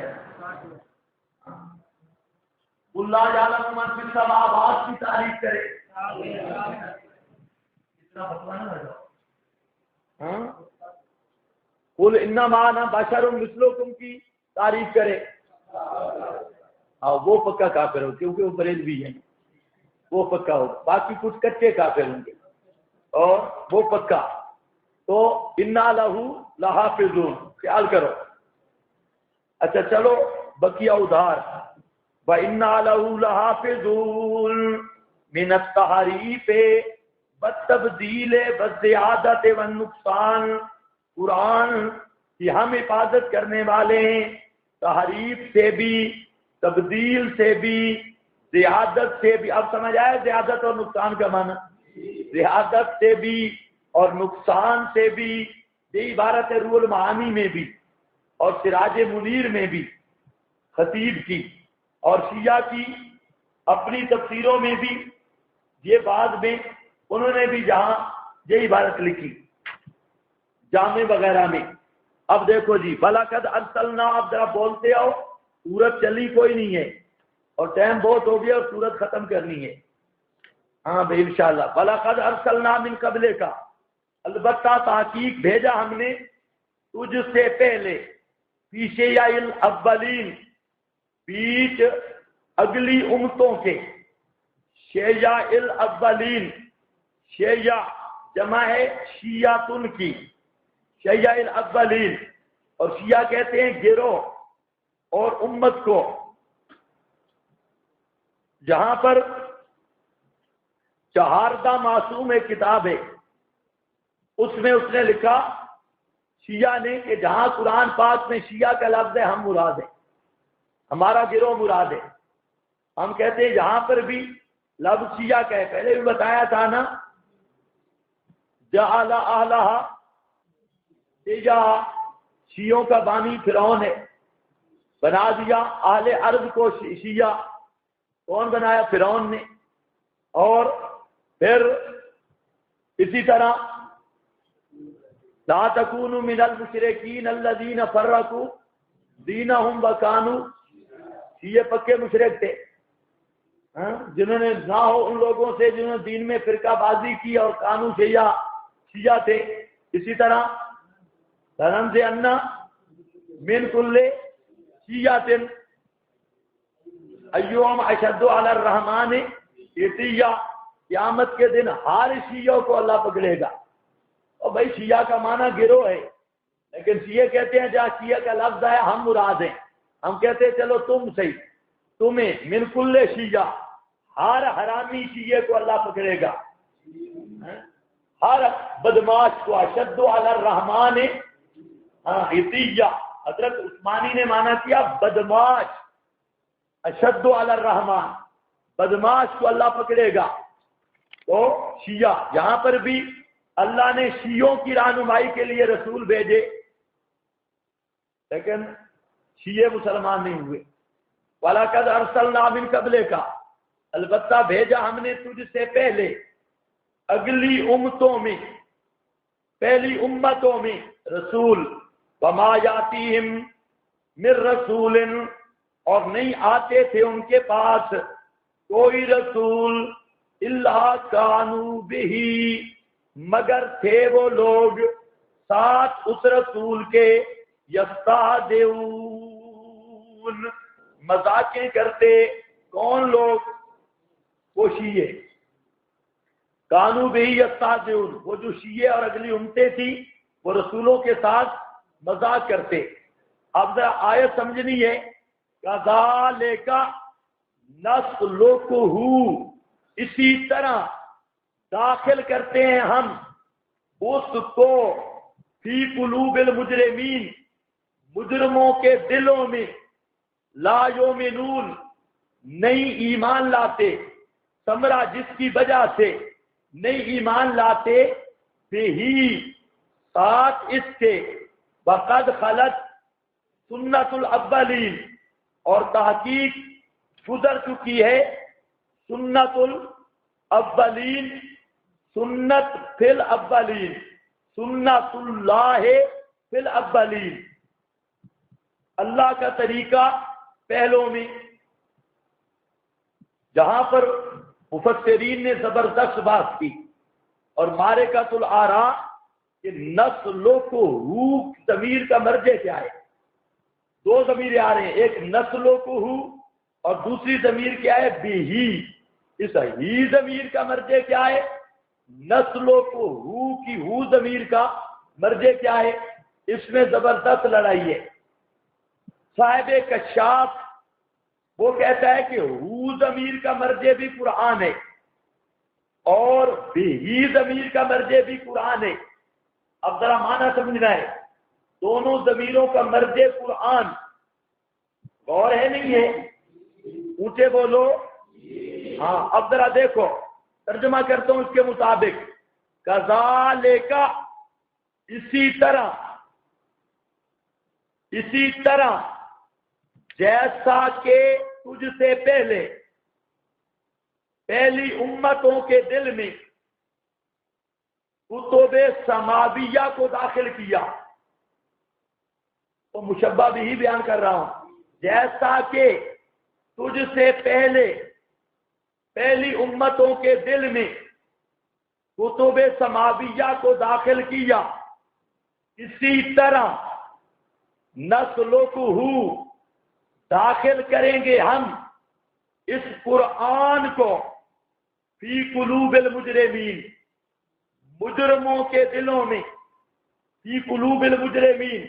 ہے. اللہ یعلم من فی السماوات کی تعریف کرے. اتنا بتوانا لگا. قل انما انا بشر مثلکم کی تعریف کرے. وہ پکا کافر ہو کیونکہ وہ بریلوی ہیں, وہ پکا ہو. باقی کچھ کچے کافر ہوں گے اور وہ پکا. تو انا لہو لحافظون خیال کرو. اچھا چلو بقیہ ادھار. وَإِنَّا لَهُ لَحَافِظُونَ مِنَ التَّحْرِيفِ وَالتَّبْدِيلِ وَالزِّيَادَةِ وَالنُّقْصَانِ. قرآن کی ہم حفاظت کرنے والے ہیں تحریف سے بھی, تبدیل سے بھی, زیادت سے بھی. اب سمجھ آیا زیادت اور نقصان کا معنی؟ زیادت سے بھی اور نقصان سے بھی. یہ عبارت ہے روح المعانی میں بھی اور سراج منیر میں بھی خطیب کی, اور شیعہ کی اپنی تفسیروں میں بھی. یہ بعد میں انہوں نے بھی جہاں یہ عبارت لکھی جامع وغیرہ میں. اب دیکھو جی وَلَقَدْ أَرْسَلْنَا. اب ذرا بولتے آؤ, سورت چلی کوئی نہیں ہے اور ٹائم بہت ہو گیا اور سورت ختم کرنی ہے. ہاں بھائی انشاءاللہ. وَلَقَدْ أَرْسَلْنَا مِن قَبْلِكَ, البتہ تحقیق بھیجا ہم نے تجھ سے پہلے. فِي شِيَعِ الْأَوَّلِينَ, بیچ اگلی امتوں کے. شیعہ الاولین, شیعہ جمع ہے شیعتن کی, شیعہ الاولین. اور شیعہ کہتے ہیں گروہ اور امت کو. جہاں پر چہاردہ معصوم ایک کتاب ہے, اس میں اس نے لکھا شیعہ نے کہ جہاں قرآن پاک میں شیعہ کا لفظ ہے ہم مراد ہے, ہمارا گروہ مراد ہے. ہم کہتے ہیں یہاں پر بھی لفظ شیعہ کا ہے. پہلے بھی بتایا تھا نا, جعل اہلہا شیعہ, شیعوں کا بانی فرعون ہے, بنا دیا اہل ارض کو شیعہ. کون بنایا؟ فرعون نے. اور پھر اسی طرح لا تکونوا من المشرکین الذین فرقوا دینہم وکانوا, یہ پکے مشرک تھے جنہوں نے نہ ہو ان لوگوں سے جنہوں نے دین میں فرقہ بازی کی اور کانو شیعہ تھے. اسی طرح لننزعن من کل شیعۃ ایہم اشد علی الرحمن عتیہ. قیامت کے دن ہر شیعوں کو اللہ پکڑے گا. اور بھائی شیعہ کا معنی گروہ ہے, لیکن شیعہ کہتے ہیں جہاں شیعہ کا لفظ ہے ہم مراد ہیں. ہم کہتے ہیں چلو تم صحیح, تمہیں من کل شیعہ, ہر حرامی شیعہ کو اللہ پکڑے گا, ہر بدماش کو. اشد علی الرحمن عتیہ, حضرت عثمانی نے مانا کیا بدماش. اشد علی الرحمن, بدماش کو اللہ پکڑے گا. تو شیعہ, یہاں پر بھی اللہ نے شیعوں کی رہنمائی کے لیے رسول بھیجے, لیکن شیعہ مسلمان نہیں ہوئے. وَلَقَدْ أَرْسَلْنَا مِن قَبْلِكَ, البتہ بھیجا ہم نے تجھ سے پہلے اگلی امتوں میں, پہلی امتوں میں رسول. وَمَا يَأْتِيهِم مِّن رَّسُولٍ, اور نہیں آتے تھے ان کے پاس کوئی رسول, إِلَّا كَانُوا بِهِ, مگر تھے وہ لوگ ساتھ اس رسول کے یستہزئون, مذاقیں کرتے. کون لوگ؟ وہ شیعہ. کانو بھی یستہزئون, وہ جو شیعہ اور اگلی امتیں تھی وہ رسولوں کے ساتھ مذاق کرتے. اب ذرا آیت سمجھنی ہے. کذالک نسلکہ, اسی طرح داخل کرتے ہیں ہم اس کو فی قلوب المجرمین, مجرموں کے دلوں میں. لا یؤمنون, نہیں ایمان لاتے. ثمرہ جس کی وجہ سے نہیں ایمان لاتے. بہی, ساتھ اس کے. وقد خلت سنت الاولین, اور تحقیق گزر چکی ہے سنت الاولین, سنت فی الاولین, سنت اللہ فی الاولین. اللہ کا طریقہ پہلوں میں، جہاں پر مفسرین نے زبردست بات کی، اور معرکۃ الآراء کہ نسلوں کو ہو ضمیر کا مرجع کیا ہے؟ دو ضمیریں آ رہے ہیں، ایک نسلوں کو ہو اور دوسری ضمیر کیا ہے؟ بھی۔ اس ہی ضمیر کا مرجع کیا ہے؟ نسلوں کو ہو کی ہو ضمیر کا مرجع کیا ہے؟ اس میں زبردست لڑائی ہے۔ صاحب کشاف وہ کہتا ہے کہ ہو ضمیر کا مرجع بھی قرآن ہے اور بھی ضمیر کا مرجع بھی قرآن ہے۔ اب ذرا معنی سمجھنا ہے، دونوں ضمیروں کا مرجع قرآن، غور ہے نہیں ہے؟ اونچے بولو ہاں۔ اب ذرا دیکھو ترجمہ کرتا ہوں اس کے مطابق، کذالک اسی طرح جیسا کہ تجھ سے پہلی امتوں کے دل میں کتب سماویہ کو داخل کیا، تو مشبہ بھی ہی بیان کر رہا ہوں، جیسا کہ تجھ سے پہلی امتوں کے دل میں کتب سماویہ کو داخل کیا، اسی طرح نسلوں کو داخل کریں گے ہم اس قرآن کو فی قلوب المجرمین، مجرموں کے دلوں میں، فی قلوب المجرمین۔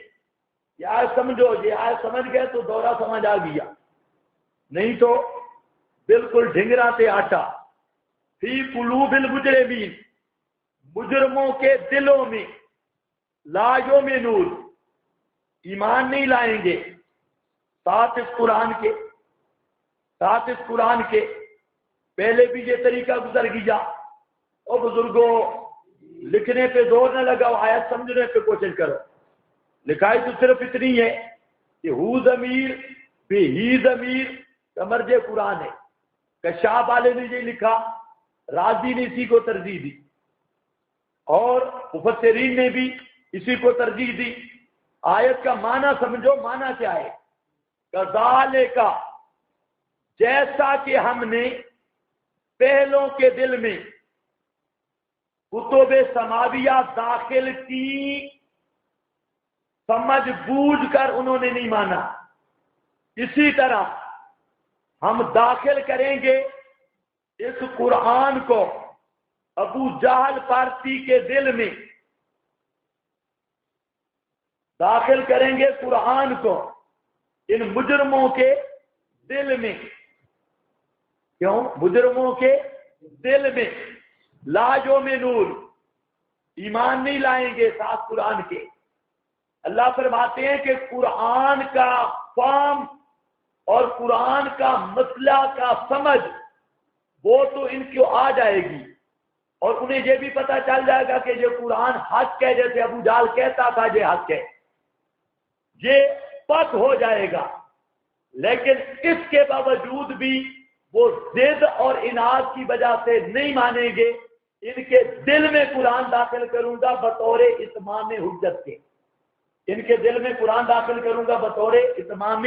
یا سمجھو یہ آج سمجھ گئے تو دورہ سمجھ آ گیا، نہیں تو بالکل ڈھنگرا تے آٹا۔ فی قلوب المجرمین، مجرموں کے دلوں میں، لا یؤمنون، ایمان نہیں لائیں گے۔ ساتھ اس قرآن کے پہلے بھی یہ طریقہ گزر گیا، اور بزرگوں لکھنے پہ زور نہ لگاؤ، آیت سمجھنے پہ کوشش کرو۔ لکھائی تو صرف اتنی ہے کہ ہو ضمیر بھی ضمیر کا مرجع قرآن ہے۔ کشاف والے نے یہ لکھا، رازی نے اسی کو ترجیح دی، اور مفسرین نے بھی اسی کو ترجیح دی۔ آیت کا معنی سمجھو، معنی کیا ہے؟ کذالک، جیسا کہ ہم نے پہلوں کے دل میں کتب سماویہ داخل کی، سمجھ بوجھ کر انہوں نے نہیں مانا، اسی طرح ہم داخل کریں گے اس قرآن کو ابو جہل پارسی کے دل میں، داخل کریں گے قرآن کو ان مجرموں کے دل میں۔ کیوں؟ مجرموں کے دل میں لا یؤمنون، ایمان نہیں لائیں گے ساتھ قرآن کے۔ اللہ فرماتے ہیں کہ قرآن کا فہم اور قرآن کا مسئلہ کا سمجھ وہ تو ان کو آ جائے گی، اور انہیں یہ بھی پتہ چل جائے گا کہ یہ قرآن حق ہے، جیسے ابو جہل کہتا تھا یہ حق ہے، یہ پک ہو جائے گا۔ لیکن اس کے باوجود بھی وہ ضد اور اناد کی وجہ سے نہیں مانیں گے۔ ان کے دل میں قرآن داخل کروں گا بطور اتمام حجت کے، ان کے دل میں قرآن داخل کروں گا بطور اتمام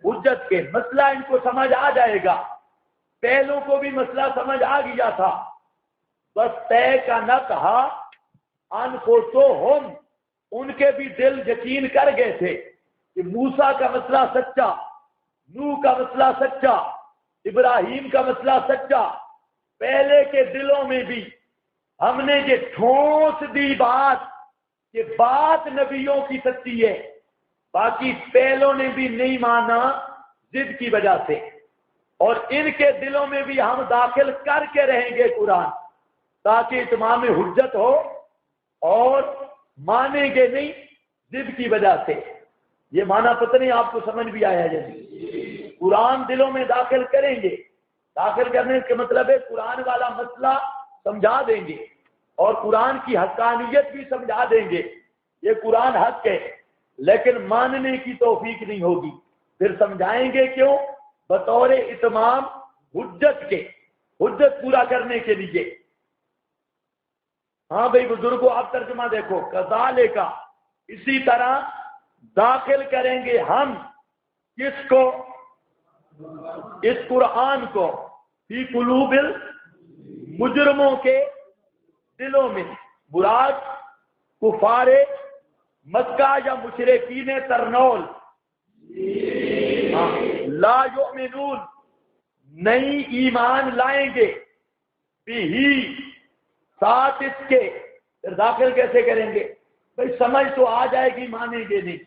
حجت کے۔ مسئلہ ان کو سمجھ آ جائے گا، پہلوں کو بھی مسئلہ سمجھ آ گیا تھا، بس طے کا نہ کہا انفسہم، ان کے بھی دل یقین کر گئے تھے کہ موسیٰ کا مسئلہ سچا، نوح کا مسئلہ سچا، ابراہیم کا مسئلہ سچا۔ پہلے کے دلوں میں بھی ہم نے یہ ٹھونس دی بات کہ بات نبیوں کی سچی ہے، باقی پہلوں نے بھی نہیں مانا ضد کی وجہ سے، اور ان کے دلوں میں بھی ہم داخل کر کے رہیں گے قرآن، تاکہ اتمام حجت ہو، اور مانیں گے نہیں ضد کی وجہ سے۔ یہ معنی پتہ نہیں آپ کو سمجھ بھی آیا جیسے قرآن دلوں میں داخل کریں گے، داخل کرنے کا مطلب ہے قرآن والا مسئلہ سمجھا دیں گے، اور قرآن کی حقانیت بھی سمجھا دیں گے، یہ قرآن حق ہے، لیکن ماننے کی توفیق نہیں ہوگی۔ پھر سمجھائیں گے کیوں؟ بطور اتمام حجت کے، حجت پورا کرنے کے لیے۔ ہاں بھائی بزرگوں، آپ ترجمہ دیکھو، کذالک، اسی طرح داخل کریں گے ہم کس کو؟ اس قرآن کو فی قلوب مجرموں کے دلوں میں. مراد کفار مکہ یا مشرکین ترنول. لا یؤمنون نہیں ایمان لائیں گے بھی ساتھ اس کے. پھر داخل کیسے کریں گے؟ بھئی سمجھ تو آ جائے گی، مانیں گے نہیں.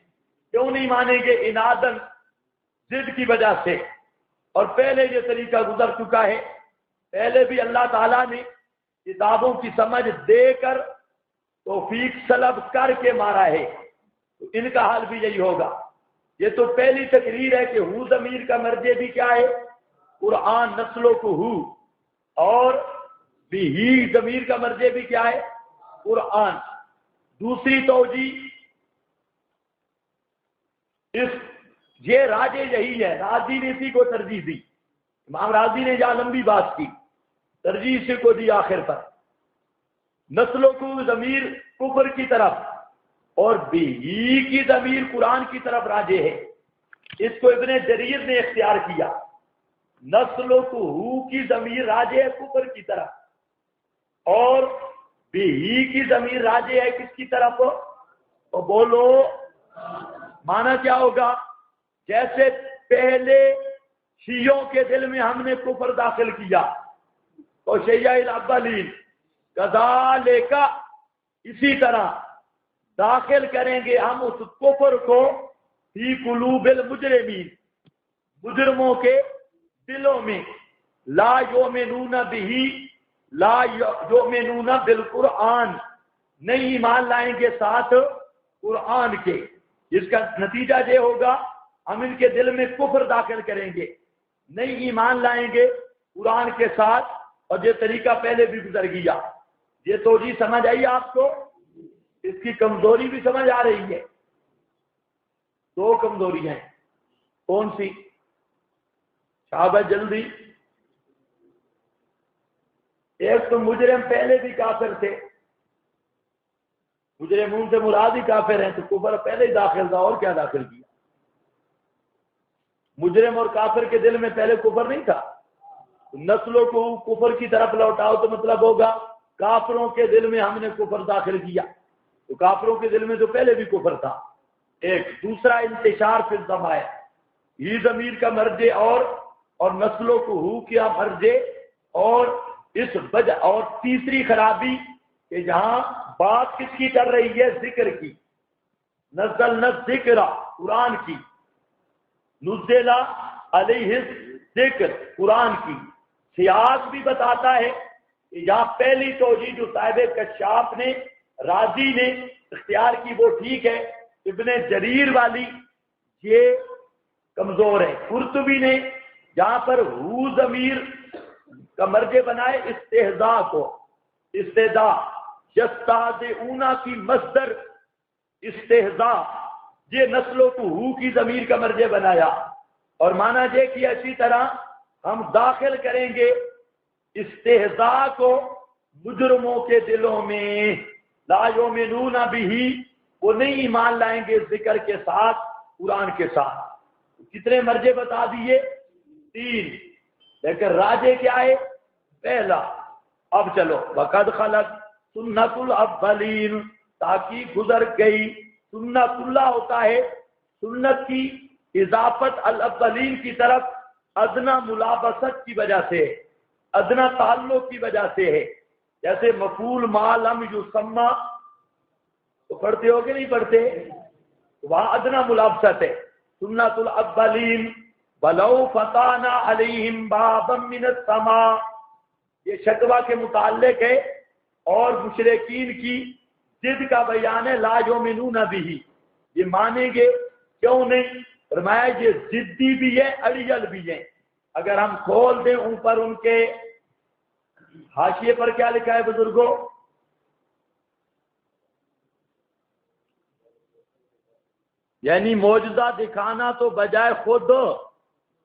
کیوں نہیں مانیں گے؟ انادن ضد کی وجہ سے. اور پہلے یہ طریقہ گزر چکا ہے، پہلے بھی اللہ تعالیٰ نے کتابوں کی سمجھ دے کر توفیق سلب کر کے مارا ہے، تو ان کا حال بھی یہی ہوگا. یہ تو پہلی تقریر ہے کہ ہو ضمیر کا مرجع بھی کیا ہے؟ قرآن. نسلوں کو ہو، اور بھی ہی ضمیر کا مرجع بھی کیا ہے؟ قرآن. دوسری توجیہ یہ راجے یہی ہے. راضی نے اسی کو ترجیح دی. امام راضی نے جہاں لمبی بات کی، ترجیح سے کو دی آخر پر. نسلوں کو ضمیر کفر کی طرف اور بھی کی ضمیر قرآن کی طرف راجے ہے. اس کو ابن جریر نے اختیار کیا. نسلوں کو ہو کی ضمیر راجے ہے کفر کی طرف، اور بھی کی ضمیر راجے ہے کس کی طرف؟ تو بولو مانا کیا ہوگا؟ جیسے پہلے شیعوں کے دل میں ہم نے کفر داخل کیا تو شیعہ الاولین کذالک، اسی طرح داخل کریں گے ہم اس کفر کو فی قلوب المجرمین، مجرموں کے دلوں میں. لا یؤمنون بہ، لا یؤمنون بالقرآن، نہیں ایمان لائیں گے ساتھ قرآن کے. جس کا نتیجہ یہ ہوگا ہم ان کے دل میں کفر داخل کریں گے، نہیں ایمان لائیں گے قرآن کے ساتھ. اور یہ طریقہ پہلے بھی گزر گیا. یہ تو جی سمجھ آئی آپ کو؟ اس کی کمزوری بھی سمجھ آ رہی ہے. دو کمزوری ہیں. کون سی؟ شاباش جلدی. ایک تو مجرم پہلے بھی کافر تھے، مجرمون سے مراد ہی کافر ہیں، تو کفر پہلے ہی داخل تھا، اور کیا داخل کیا؟ مجرم اور کافر کے دل میں پہلے کفر نہیں تھا. نسلوں کو کفر کی طرف لوٹاؤ تو مطلب ہوگا کافروں کے دل میں ہم نے کفر داخل کیا. تو کافروں کے دل میں تو پہلے بھی کفر تھا. ایک. دوسرا انتشار فی الضمائر، یہ ضمیر کا مرجع اور نسلوں کو ہو کیا مرجع. اور اس وجہ، اور تیسری خرابی کہ جہاں بات کس کی کر رہی ہے؟ ذکر کی. نزلنا الذکر، قرآن کی. نزل علیہ ذکر، قرآن کی. سیاق بھی بتاتا ہے کہ یہاں پہلی توجیہ جو صاحب کشاف نے، راضی نے اختیار کی وہ ٹھیک ہے، ابن جریر والی یہ کمزور ہے. قرطبی نے جہاں پر ہو ضمیر کا مرجع بنائے استہزاء کو، استہزاء یستہزئون کی مصدر استہزاء، یہ نسلوں کو ہو کی ضمیر کا مرجع بنایا. اور مانا یہ کہ اسی طرح ہم داخل کریں گے استہزاء کو مجرموں کے دلوں میں. لا یؤمنون بہ، وہ نہیں ایمان لائیں گے ذکر کے ساتھ، قرآن کے ساتھ. کتنے مرجع بتا دیے؟ 3. لیکن راجے کیا ہے؟ پہلا. اب چلو وقد خلت سنت الاولین، تاکہ گزر گئی. سنت اللہ ہوتا ہے سنت کی اضافت الاولین کی طرف ادنا ملابست کی وجہ سے، ادنا تعلق کی وجہ سے ہے. جیسے مفعول ما لم یسمى تو پڑھتے ہو کہ نہیں پڑھتے؟ وہاں ادنا ملابست ہے. سنت الاولین ولو فتحنا علیہم بابا من السماء، یہ شکوہ کے متعلق ہے اور مشرکین کی ضد کا بیان ہے. لا یؤمنون بہ، یہ مانیں گے کیوں نہیں؟ فرمایا یہ ضدی بھی ہے، اڑیل بھی ہے. اگر ہم کھول دیں اوپر ان کے حاشیے پر کیا لکھا ہے بزرگوں؟ یعنی معجزہ دکھانا تو بجائے خود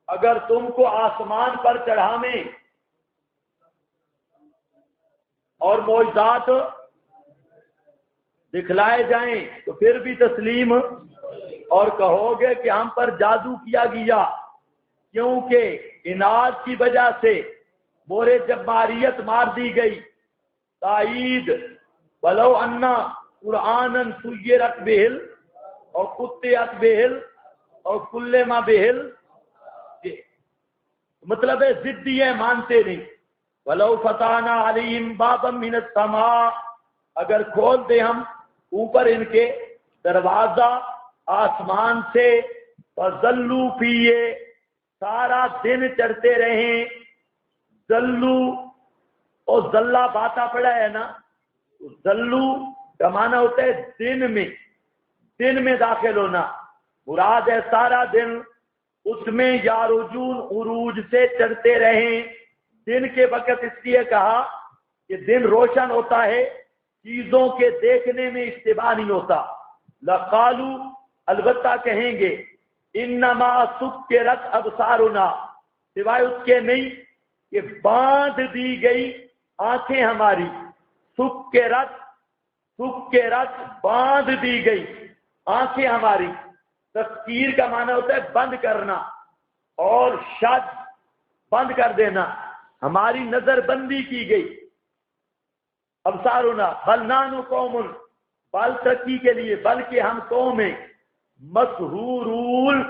اگر تم کو آسمان پر چڑھاویں اور معجزات دکھلائے جائیں تو پھر بھی تسلیم اور کہو گے کہ ہم پر جادو کیا گیا، کیونکہ اناد کی وجہ سے مورے جباریت مار دی گئی۔ تائید ولو انا قرآن سیرت بہل اور قطعت بہل اور کلما بہل، مطلب ہے ضدی ہے، مانتے نہیں۔ ولو فتحنا علیہم بابا من السماء، اگر کھول دے ہم اوپر ان کے دروازہ آسمان سے، فظلوا فیہ، سارا دن چڑھتے رہیں۔ ذلو اور ذلہ باتا پڑا ہے نا، ذلو کا معنی ہوتا ہے دن میں داخل ہونا، مراد ہے سارا دن اس میں یارجون عروج سے چڑھتے رہیں۔ دن کے وقت اس لیے کہا کہ دن روشن ہوتا ہے، چیزوں کے دیکھنے میں اشتباہ نہیں ہوتا۔ لقالو، البتہ کہیں گے، انما سکرت ابصارنا، سوائے اس کے نہیں کہ باندھ دی گئی آنکھیں ہماری۔ سکرت باندھ دی گئی آنکھیں ہماری۔ تفسیر کا معنی ہوتا ہے بند کرنا، اور شد بند کر دینا، ہماری نظر بندی کی گئی۔ ابصارنا بل نحن قوم، بل ترقی کے لیے، بلکہ ہم قوم ہیں، مسحورون،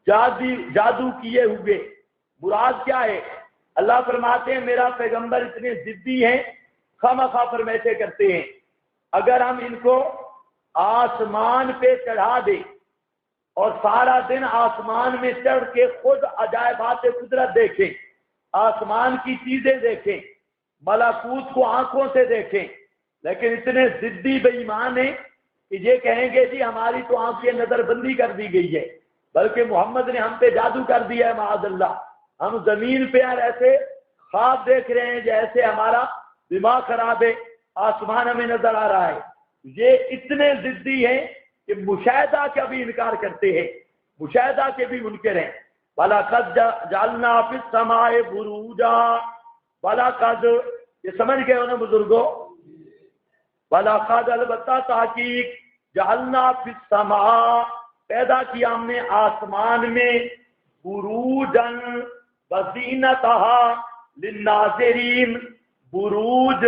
جادو کیے ہوئے۔ مراد کیا ہے؟ اللہ فرماتے ہیں میرا پیغمبر اتنے ضدی ہیں، خواہ فرمائشیں کرتے ہیں۔ اگر ہم ان کو آسمان پہ چڑھا دیں اور سارا دن آسمان میں چڑھ کے خود عجائبات قدرت دیکھیں، آسمان کی چیزیں دیکھیں، ملکوت کو آنکھوں سے دیکھیں، لیکن اتنے ضدی بے ایمان ہیں کہ یہ کہیں گے جی ہماری تو آنکھیں نظر بندی کر دی گئی ہے، بلکہ محمد نے ہم پہ جادو کر دیا ہے معاذ اللہ، ہم زمین پہ اور ایسے خواب دیکھ رہے ہیں جیسے ہمارا دماغ خراب ہے، آسمان ہمیں نظر آ رہا ہے۔ یہ اتنے ضدی ہیں کہ مشاہدہ کا بھی انکار کرتے ہیں، مشاہدہ کے بھی منکر ہیں۔ وَلَقَدْ جَعَلْنَا فِي السَّمَاءِ بُرُوجًا، وَلَقَدْ، یہ سمجھ گئے ہو نا بزرگوں؟ وَلَقَدْ، البتہ تحقیق، جَعَلْنَا فِي السَّمَاء، پیدا کیا ہم نے آسمان میں، بُرُوجًا وَزِینَتَهَا لِلنَّاظِرِينَ، بروج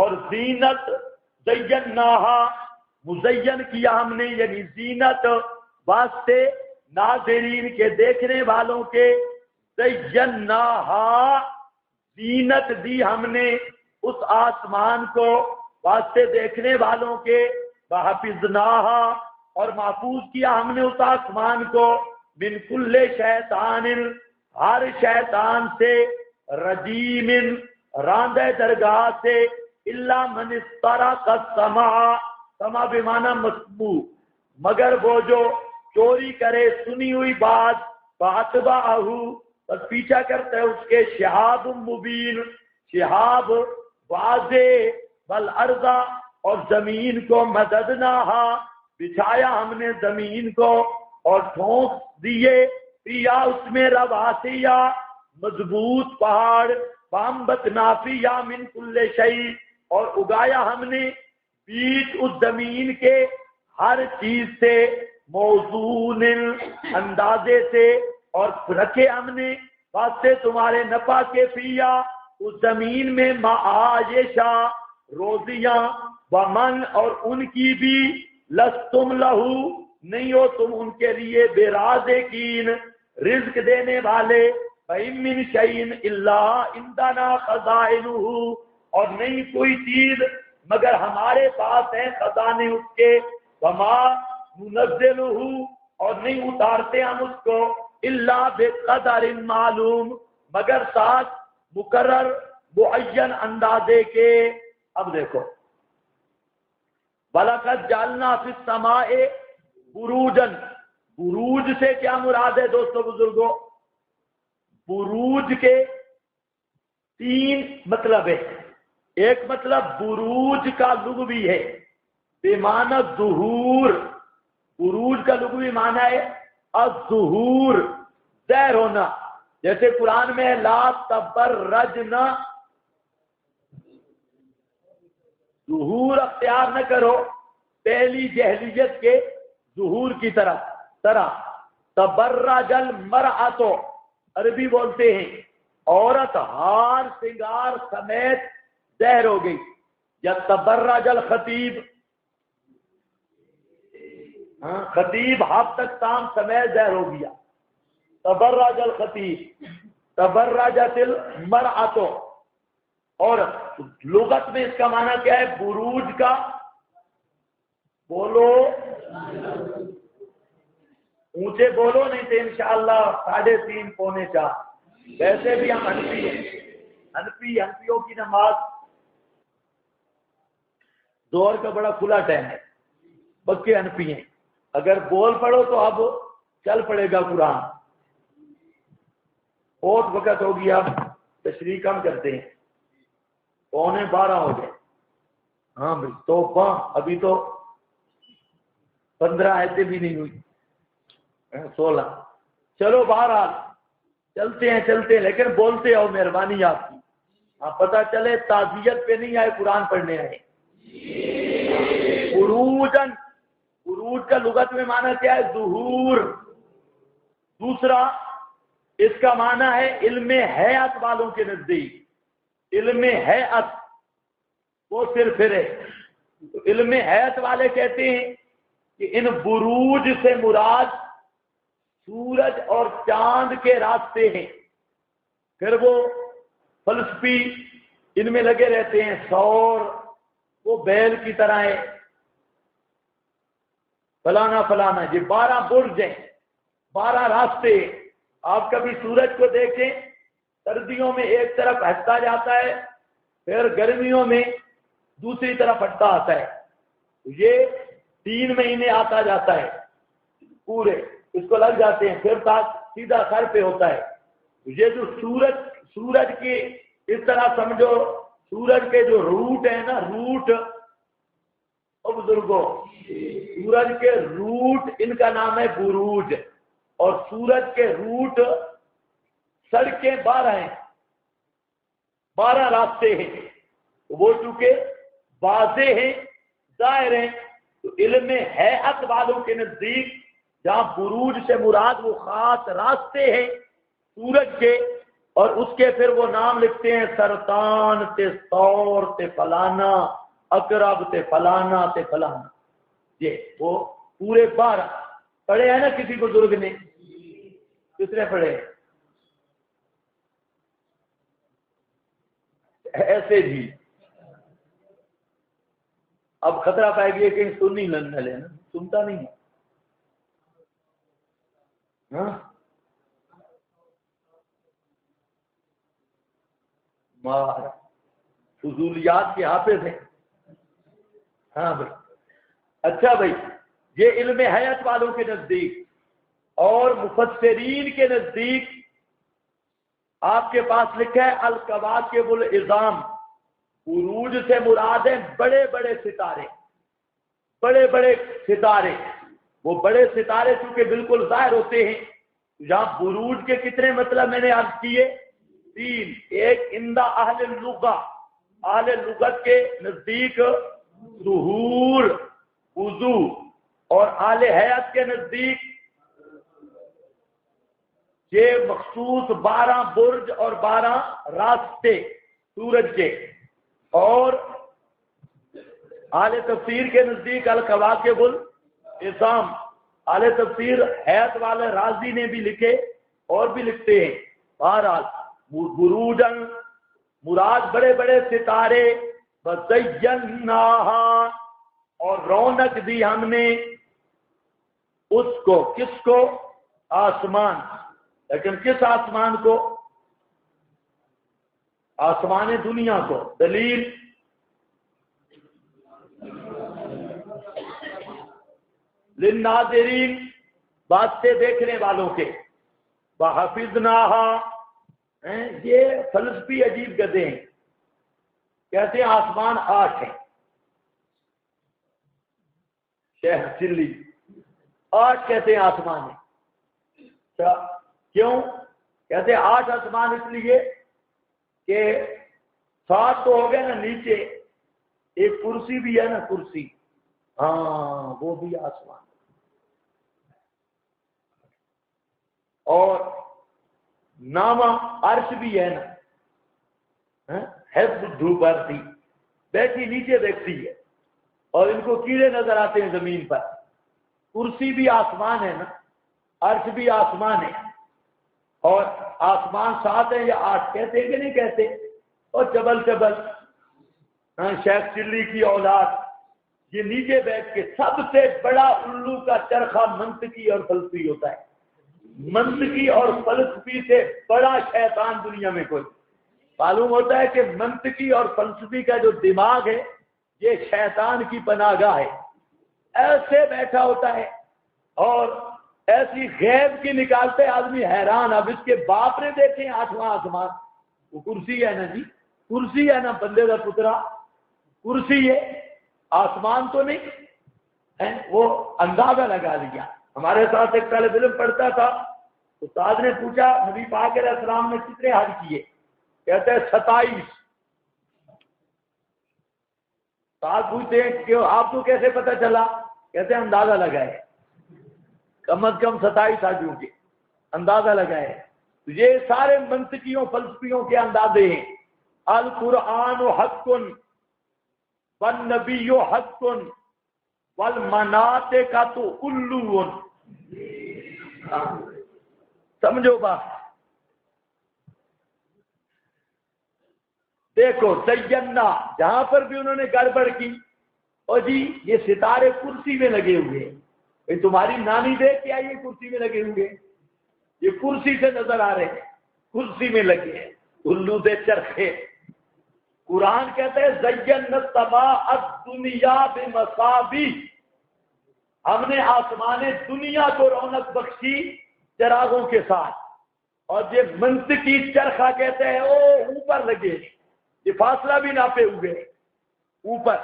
اور زینت، زیناها، مزین کیا ہم نے، یعنی زینت واسطے ناظرین کے، دیکھنے والوں کے، زیناها، زینت دی ہم نے اس آسمان کو واسطے دیکھنے والوں کے، وحفظناها، اور محفوظ کیا ہم نے اس آسمان کو، من کل شیطان، ہر شیطان سے، رجیم، راندہ درگاہ سے، الا من استرق السماء، سما بمعنی مسموع، مگر وہ جو چوری کرے سنی ہوئی بات، فاتبعہ، بس پیچھا کرتا ہے اس کے، شہاب مبین، شہاب واضح، والارض، اور زمین کو، مددناہا، بچھایا ہم نے زمین کو، اور ٹھونس دیے، پیا اس میں، رواسیہ، مضبوط پہاڑ، فانبتنا فیہا من کل شیء، اور اگایا ہم نے بیچ اس زمین کے ہر چیز سے، موزون، اندازے سے، اور رکھے ہم نے واسطے تمہارے نفع کے، فیہا، اس زمین میں، معاشا، روزیاں، ومن، اور ان کی بھی، لستم لہو، نہیں ہو تم ان کے لیے، برازقین، رزق دینے والے، فَإِن مِّن شَيْءٍ إِلَّا عِندَنَا خَزَائِنُهُ، اور نہیں کوئی چیز مگر ہمارے پاس ہے خزانے اس کے، وَمَا نُنَزِّلُهُ، اور نہیں اتارتے ہم اس کو، إِلَّا بِقَدَرٍ معلوم، مگر ساتھ مقرر معین اندازے کے۔ اب دیکھو، وَلَقَدْ جَعَلْنَا فِي السَّمَاءِ بُرُوجًا، بروج سے کیا مراد ہے دوستو بزرگوں؟ بروج کے تین مطلب ہے۔ ایک مطلب بروج کا لغوی ہے، بمعنی ظہور، بروج کا لغوی معنی ہے الظہور، ظاہر ہونا، جیسے قرآن میں لا تبرجنا، ظہور اختیار نہ کرو پہلی جہلیت کے ظہور کی طرف، طرح. تبرج المرأۃ عربی بولتے ہیں عورت ہار سنگار سمیت ظاہر ہو گئی. یا تبرج الخطیب، خطیب ہاتھ تک تام سمیت ظاہر ہو گیا. تبرج الخطیب، تبرجت المرأۃ. اور لغت میں اس کا معنی کیا ہے؟ بروج کا، بولو اونچے بولو نہیں تو انشاءاللہ 3:30 پونے 4. ویسے بھی ہم حنفی ہیں، حنفیوں کی نماز ظہر کا بڑا کھلا ٹائم ہے، پکے حنفی ہیں. اگر بول پڑو تو اب چل پڑے گا قرآن. بہت وقت ہو گیا، اب تشریح کم کرتے ہیں. 11:15 ہو گئے. ہاں بھائی توبہ، ابھی تو 15 آیتیں بھی نہیں ہوئی، 16. چلو بہرحال چلتے ہیں لیکن بولتے ہو، مہربانی آپ کی. ہاں پتہ چلے تعزیت پہ نہیں آئے، قرآن پڑھنے آئے. عروجن، عروج کا لغت میں معنی کیا ہے؟ ظہور. دوسرا اس کا معنی ہے علم حیات والوں کے نزدیک. علم حیات وہ صرف ہے. علم حیات والے کہتے ہیں کہ ان بروج سے مراد سورج اور چاند کے راستے ہیں. پھر وہ فلسفی ان میں لگے رہتے ہیں، سور وہ بیل کی طرح ہے، فلانا فلانا. یہ 12 برج ہیں، 12 راستے. آپ کبھی سورج کو دیکھیں، سردیوں میں ایک طرف ہٹتا جاتا ہے، پھر گرمیوں میں دوسری طرف ہٹتا آتا ہے. یہ 3 مہینے آتا جاتا ہے پورے، اس کو لگ جاتے ہیں، پھر سیدھا سر پہ ہوتا ہے. یہ جو سورج کی اس طرح سمجھو، سورج کے جو روٹ ہے نا، روٹ بزرگوں، سورج کے روٹ ان کا نام ہے بروج. اور سورج کے روٹ سڑکیں 12 ہیں، 12 راستے ہیں. وہ چونکہ واضح ہیں، ظاہر ہیں، تو علم حیات والوں کے نزدیک جہاں بروج سے مراد وہ خاص راستے ہیں سورج کے، اور اس کے پھر وہ نام لکھتے ہیں، سرطان تے سور تے فلانا، اقرب تے فلانا تے فلانا. یہ وہ پورے 12 پڑھے ہیں نا کسی بزرگ نے؟ کس نے پڑھے؟ ایسے جی. اب خطرہ پائے گیا کہ سنی نہ لینا، سنتا نہیں ہے. ہاں فضولیات کے حافظ ہیں. ہاں بھائی. اچھا بھائی، یہ علم حیات والوں کے نزدیک. اور مفسرین کے نزدیک آپ کے پاس لکھا ہے الکواکب العظام. عروج سے مراد ہیں بڑے بڑے ستارے، بڑے بڑے ستارے. وہ بڑے ستارے چونکہ بالکل ظاہر ہوتے ہیں. یہاں بروج کے کتنے مطلب میں نے عرض کیے؟ 3. ایک عندہ اہل اللغہ، اہل لغت کے نزدیک ظہور، وضو. اور اہل حیات کے نزدیک یہ مخصوص 12 برج اور 12 راستے سورج کے. اور اہل تفسیر کے نزدیک الکواکب العظام. اہل تفسیر حیات والے رازی نے بھی لکھے اور بھی لکھتے ہیں. بہرحال بروجن مراد بڑے بڑے ستارے. وَزَيَّنَّاهَا، اور رونق دی ہم نے اس کو. کس کو؟ آسمان. لیکن کس آسمان کو؟ آسمان دنیا کو. دلیل للناظرین، بات سے دیکھنے والوں کے. وَحَفِظْنَاهَا، یہ فلسفی عجیب گدے ہیں، کہتے ہیں آسمان 8 ہیں. شیخ چلی 8 کہتے ہیں آسمان ہیں. کیوں کہتے ہیں 8 آسمان؟ اس لیے کہ 7 تو ہو گئے نا نیچے، ایک کرسی بھی ہے نا، کرسی، ہاں وہ بھی آسمان. اور ناما عرش بھی ہے نا، ہے بدھو پر تھی بیٹھی نیچے دیکھتی ہے، اور ان کو کیڑے نظر آتے ہیں زمین پر۔ کرسی بھی آسمان ہے نا، عرش بھی آسمان ہے، اور آسمان 7 ہے یا 8 کہتے ہیں کہ نہیں کہتے؟ اور چبل شیخ چلی کی اولاد یہ نیچے بیٹھ کے، سب سے بڑا الو کا چرخا منطقی اور فلسفی ہوتا ہے۔ منطقی اور فلسفی سے بڑا شیطان دنیا میں کوئی۔ معلوم ہوتا ہے کہ منطقی اور فلسفی کا جو دماغ ہے یہ شیطان کی پناہ گاہ ہے۔ ایسے بیٹھا ہوتا ہے اور ایسی غیب کی نکالتے آدمی حیران۔ اب اس کے باپ نے دیکھے 8واں آسمان، وہ کرسی ہے نا جی، کرسی ہے نا بندے کا پترا، کرسی ہے، آسمان تو نہیں ہے۔ وہ اندازہ لگا لیا۔ ہمارے ساتھ ایک طالب علم پڑھتا تھا، استاد نے پوچھا نبی پاک علیہ السلام نے کتنے حج کیے؟ کہتے ہیں 27۔ استاد پوچھتے ہیں کہ آپ کو کیسے پتا چلا؟ کہتے ہیں اندازہ لگائے، کم از کم 27 حجوں کے اندازہ لگائے۔ تو یہ سارے منطقیوں فلسفیوں کے اندازے ہیں۔ القرآن حق والنبی حق والمناطق الو۔ سمجھو بات۔ دیکھو زینا، جہاں پر بھی انہوں نے گڑبڑ کی، اور جی یہ ستارے کرسی میں لگے ہوئے ہیں، تمہاری نانی دیکھ کے آئی کرسی میں لگے ہوئے ہیں، یہ کرسی سے نظر آ رہے ہیں، کرسی میں لگے ہیں الو دے چرخے۔ قرآن کہتے ہیں زینا السماء الدنیا بمصابیح، ہم نے آسمان دنیا کو رونق بخشی چراغوں کے ساتھ۔ اور یہ منطقی چرخا کہتے ہیں او اوپر لگے، یہ فاصلہ بھی ناپے ہوئے اوپر۔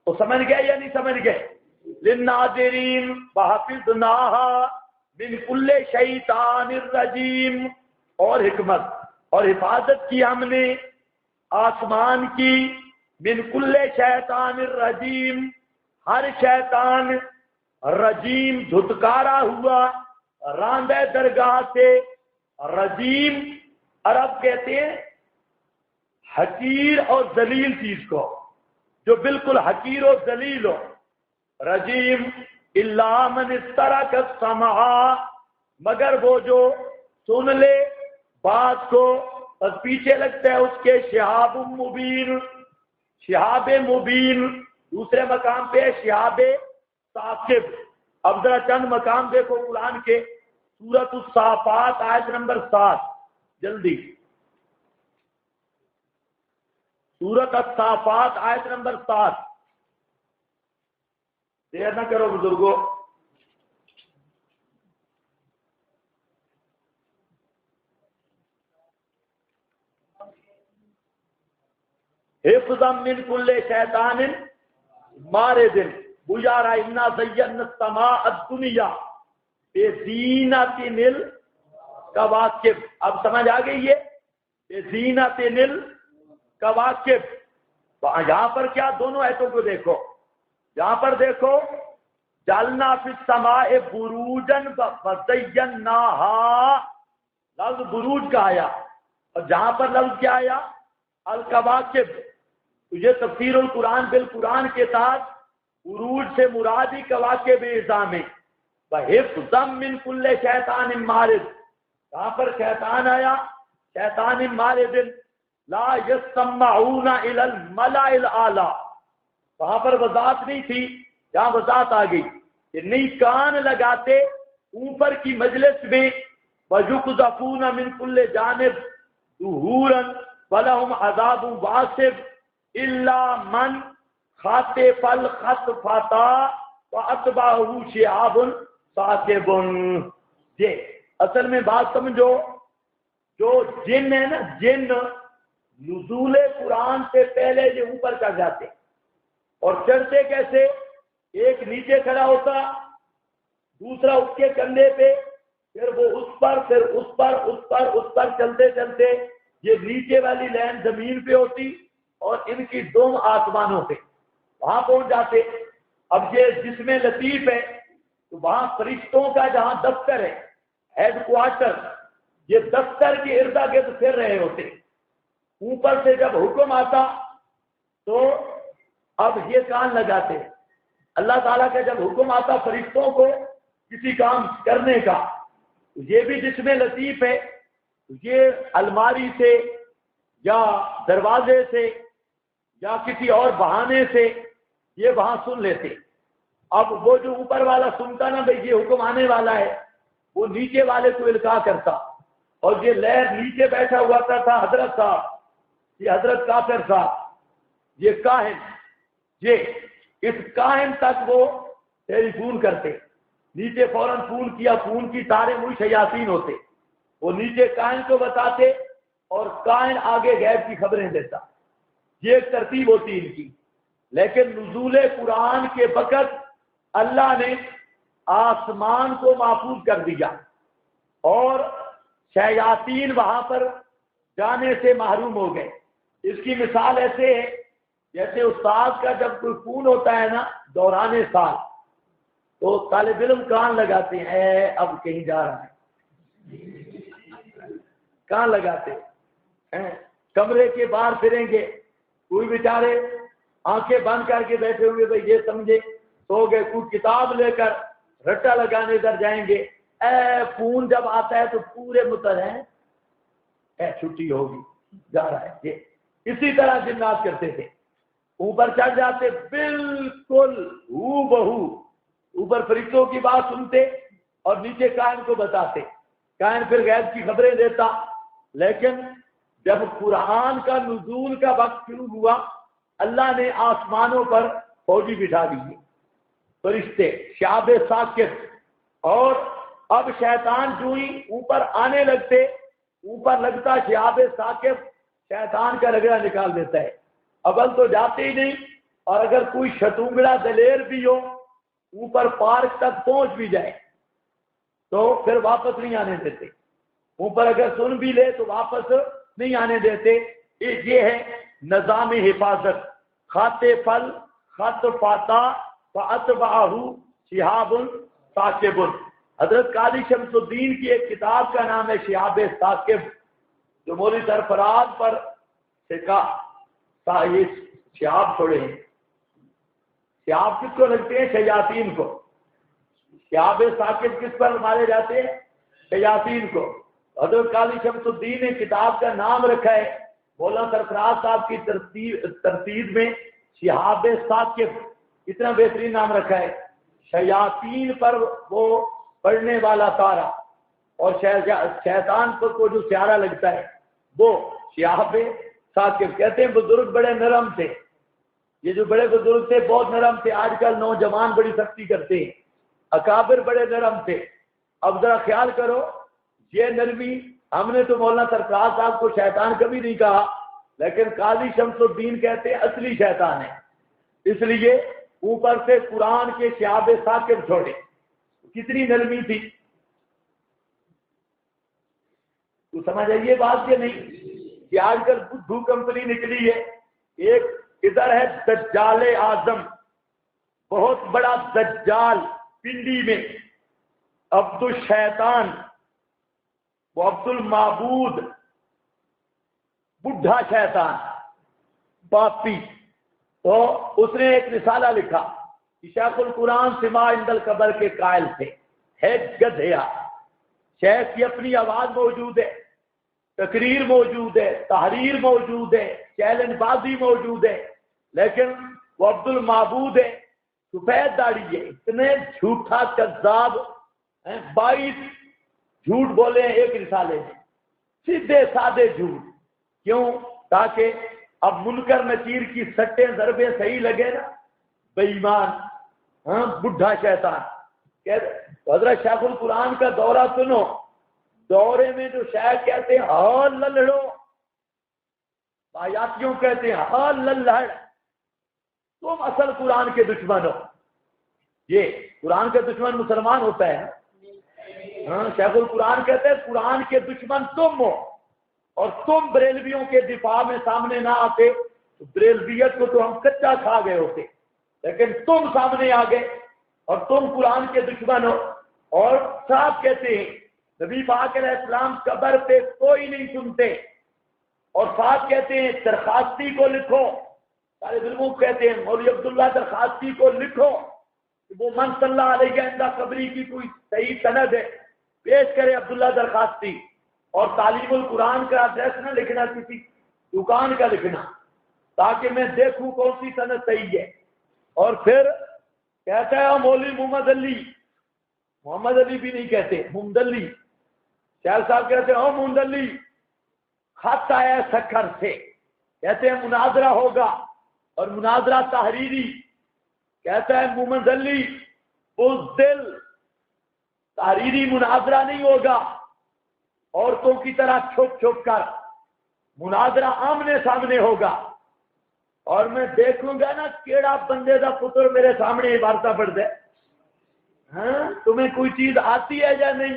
تو سمجھ گئے یا نہیں سمجھ گئے؟ للناظرین وحفظناها من کل شیطان الرجیم، اور حکمت اور حفاظت کی ہم نے آسمان کی، من کل شیطان الرجیم، ہر شیطان رجیم دھتکارا ہوا، راندہ درگاہ سے۔ رجیم عرب کہتے ہیں حقیر اور ذلیل چیز کو، جو بالکل حقیر و ذلیل ہو۔ رجیم الا من استرک السمع، مگر وہ جو سن لے بات کو اور پیچھے لگتا ہے اس کے شہاب مبین، شہاب مبین۔ دوسرے مقام پہ شہاب ثاقب۔ اب ذرا چند مقام دیکھو قرآن کے، سورۃ الصافات آیت نمبر 7، جلدی، سورۃ الصافات آیت نمبر 7، دیر نہ کرو بزرگوں۔ حفظا من کل شیطان مارد بشارا انا زینا السماء الدنیا بزینۃ الکواکب۔ اب سمجھ آ گئی ہے؟ بزینۃ الکواکب۔ یہاں پر کیا، دونوں آیتوں کو دیکھو، یہاں پر دیکھو جعلنا فی السماء بروجا وزیناها، لفظ بروج کا آیا، اور جہاں پر لفظ کیا آیا؟ الکواکب۔ تو یہ تفسیر القرآن بالقرآن کے ساتھ عروج سے مرادی کواکب اعظام ہے۔ وحفظا من کل شیطان مارد، کہاں پر شیطان آیا؟ شیطان مارد۔ لا یسمعون الی الملأ الاعلی، وہاں پر وضاحت نہیں تھی، جہاں وضاحت آ گئی کہ نہیں کان لگاتے اوپر کی مجلس میں۔ وَيُقْذَفُونَ مِن كُلِّ جانب دُحُورًا وَلَهُمْ عَذَابٌ وَاصِبٌ إِلَّا مَنْ خَطَفَ الْخَطْفَةَ وَأَتْبَعَهُ شِهَابٌ ثَاقِبٌ۔ یہ اصل میں بات سمجھو، جو جن ہے نا، جن نزول قرآن سے پہلے یہ اوپر چڑھ جاتے، اور چڑھتے کیسے؟ ایک نیچے کھڑا ہوتا، دوسرا اس کے کندھے پہ، پھر وہ اس پر، پھر اس پر، اس پر، اس پر، چلتے چلتے یہ نیچے والی لائن زمین پہ ہوتی اور ان کی دوم آسمانوں پہ، وہاں پہنچ جاتے۔ اب یہ جسم لطیف ہے تو وہاں فرشتوں کا جہاں دفتر ہے، ہیڈ کوارٹر یہ دفتر کے ارد گرد پھر رہے ہوتے. اوپر سے جب حکم آتا تو اب یہ کان لگاتے. اللہ تعالیٰ کا جب حکم آتا فرشتوں کو کسی کام کرنے کا، یہ بھی جسم لطیف ہے، یہ الماری سے یا دروازے سے یا کسی اور بہانے سے یہ وہاں سن لیتے. اب وہ جو اوپر والا سنتا نا بھئی یہ حکم آنے والا ہے، وہ نیچے والے کو القاء کرتا. اور یہ لہر نیچے بیٹھا ہوا تھا حضرت صاحب، یہ حضرت کافر صاحب، یہ کاہن، یہ اس کاہن تک وہ ٹیلی فون کرتے. نیچے فوراً فون کیا، فون کی تارے وہی شیاطین ہوتے، وہ نیچے کاہن کو بتاتے اور کاہن آگے غیب کی خبریں دیتا. یہ ایک ترتیب ہوتی ان کی. لیکن نزول قرآن کے وقت اللہ نے آسمان کو محفوظ کر دیا اور شیاطین وہاں پر جانے سے محروم ہو گئے. اس کی مثال ایسے ہے جیسے استاد کا جب کوئی فون ہوتا ہے نا دوران سال تو طالب علم کان لگاتے ہیں، اب کہیں جا رہا ہے، کان لگاتے ہیں، کمرے کے باہر پھریں گے، کوئی بیچارے آنکھیں بند کر کے بیٹھے ہوئے بھائی یہ سمجھے سو گئے، کوئی کتاب لے کر رٹا لگانے ادھر جائیں گے، فون جب آتا ہے تو پورے متر ہیں، چھٹی ہوگی، جا رہا ہے. یہ اسی طرح جنات کرتے تھے، اوپر چڑھ جاتے بالکل ہو بہو، اوپر فرشتوں کی بات سنتے اور نیچے کائن کو بتاتے. کائن پھر غیب کی خبریں دیتا. لیکن جب قرآن کا نزول کا وقت شروع ہوا اللہ نے آسمانوں پر فوجی بٹھا دیے، فرشتے شہاب ثاقب. اور اب شیطان جو ہی اوپر آنے لگتے، اوپر لگتا شہاب ثاقب شیطان کا رگڑا نکال دیتا ہے. اول تو جاتے ہی نہیں، اور اگر کوئی شتونگڑا دلیر بھی ہو اوپر پارک تک پہنچ بھی جائے تو پھر واپس نہیں آنے دیتے. اوپر اگر سن بھی لے تو واپس نہیں آنے دیتے. یہ ہے نظام حفاظت. خط فل خط فاتا فاتبعہ شہاب ثاقب. حضرت قاضی شمس الدین کی ایک کتاب کا نام ہے شہاب ثاقب، جو مولوی سرفراز پر سکا یہ شہاب چھوڑے ہیں. شہاب کس کو لگتے ہیں؟ شیاطین کو. شہاب ثاقب کس پر مارے جاتے ہیں؟ شیاطین کو. حضرت قاضی شمس الدین نے کتاب کا نام رکھا ہے مولانا سرفراز صاحب کی ترتیب میں شہاب ثاقب. اتنا بہترین نام رکھا ہے. شیاطین پر وہ پڑھنے والا تارا اور شیطان پر کو جو سیارہ لگتا ہے وہ شہاب ثاقب. کہتے ہیں بزرگ بڑے نرم تھے. یہ جو بڑے بزرگ تھے بہت نرم تھے. آج کل نوجوان بڑی سختی کرتے ہیں. اکابر بڑے نرم تھے. اب ذرا خیال کرو یہ نرمی، ہم نے تو مولانا سرفراز صاحب کو شیطان کبھی نہیں کہا، لیکن قاضی شمس الدین کہتے ہیں اصلی شیطان ہے. اس لیے اوپر سے قرآن کے شہاب ثاقب چھوڑے. کتنی نرمی تھی، تو سمجھ آئیے بات کہ نہیں؟ کہ آج کل بدھو کمپنی نکلی ہے. ایک ادھر ہے دجال اعظم، بہت بڑا دجال پنڈی میں، عبد الشیطان، وہ عبد المعبود، بڈھا شیطان باپی. تو اس نے ایک رسالہ لکھا کہ شیخ القرآن سما عند القبر کے قائل تھے، ہے گدھیا. شیخ کی اپنی آواز موجود ہے، تقریر موجود ہے، تحریر موجود ہے، چیلنج بازی موجود ہے، لیکن وہ عبد المعبود ہے، سفید داڑھی ہے. اتنے جھوٹا کذاب، 22 جھوٹ بولے ہیں ایک رسالے میں، سیدھے سادے جھوٹ. کیوں؟ تاکہ اب منکر نکیر کی سٹیں ضربیں صحیح لگے نا. بے ایمان، بڈھا شیطان. حضرت شیخ القرآن کا دورہ سنو، دورے میں جو شیخ کہتے ہیں ہاں للڑو، آیاتیوں کہتے ہیں ہاں للڑ، تم اصل قرآن کے دشمن ہو. یہ قرآن کا دشمن مسلمان ہوتا ہے. شیخ القرآن کہتے ہیں قرآن کے دشمن تم ہو، اور تم بریلویوں کے دفاع میں سامنے نہ آتے تو بریلویت کو تو ہم کچا کھا گئے ہوتے، لیکن تم سامنے آ گئے اور تم قرآن کے دشمن ہو. اور صاحب کہتے ہیں نبی پاک علیہ السلام قبر پہ کوئی نہیں سنتے، اور ساتھ کہتے ہیں درخواستی کو لکھو، سارے علموں کہتے ہیں مولوی عبداللہ درخواستی کو لکھو کہ وہ من صلی اللہ علیہ عندہ قبری کی کوئی صحیح سند ہے پیش کرے عبداللہ درخواستی، اور تعلیم القرآن کا ایڈریس نہ لکھنا، کسی دکان کا لکھنا، تاکہ میں دیکھوں کون سی سند صحیح ہے۔ اور پھر کہتا ہے مولوی محمد علی بھی نہیں کہتے، محمد علی شاہ صاحب کہتے ہیں محمد علی خط آیا سکھر سے، کہتے ہیں مناظرہ ہوگا اور مناظرہ تحریری، کہتا ہے محمد علی بزدل تحریری مناظرہ نہیں ہوگا، عورتوں کی طرح چھپ چھپ کر مناظرہ آمنے سامنے ہوگا، اور میں دیکھوں گا نا کیڑا بندے دا پتر میرے سامنے عبارتہ پڑھ دے، ہاں تمہیں کوئی چیز آتی ہے یا نہیں،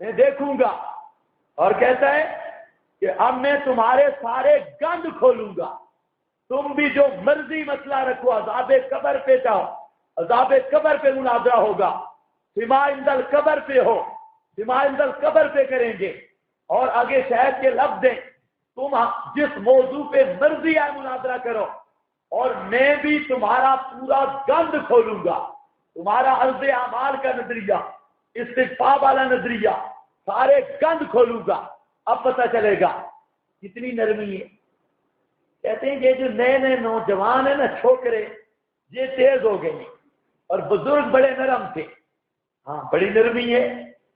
میں دیکھوں گا۔ اور کہتا ہے کہ اب میں تمہارے سارے گند کھولوں گا، تم بھی جو مرضی مسئلہ رکھو، عذاب قبر پہ جاؤ، عذاب قبر پہ مناظرہ ہوگا، سما اندل قبر پہ ہو، سما اندل قبر پہ کریں گے، اور آگے شہد کے لفظ دیں، تم جس موضوع پہ مرضی ہے مناظرہ کرو، اور میں بھی تمہارا پورا گند کھولوں گا، تمہارا عرض اعمال کا نظریہ، استغفار والا نظریہ، سارے گند کھولوں گا۔ اب پتہ چلے گا کتنی نرمی ہے۔ کہتے ہیں یہ جو نئے نوجوان ہیں نا چھوکرے، یہ تیز ہو گئے ہیں، اور بزرگ بڑے نرم تھے۔ ہاں بڑی نرمی ہے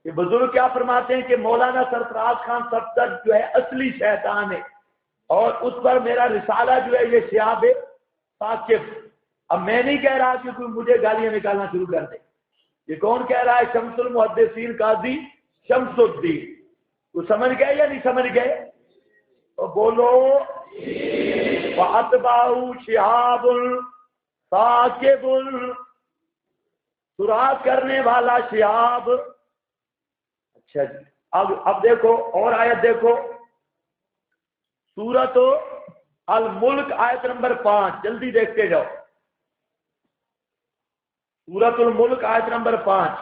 کہ بزرگ کیا فرماتے ہیں کہ مولانا سرفراز خان صفدر جو ہے اصلی شیطان ہے، اور اس پر میرا رسالہ جو ہے یہ شہاب ثاقب۔ اب میں نہیں کہہ رہا کہ کوئی مجھے گالیاں نکالنا شروع کر دے، یہ کون کہہ رہا ہے؟ شمس المحدثین قاضی شمس الدین۔ تو سمجھ گئے یا نہیں سمجھ گئے؟ تو بولو وَأَتْبَعُوا شِهَابٌ ثَاقِبٌ، سراغ کرنے والا شہاب۔ اچھا جی، اب دیکھو اور آیت دیکھو، سورۃ الملک آیت نمبر 5، جلدی دیکھتے جاؤ، سورۃ الملک آیت نمبر 5۔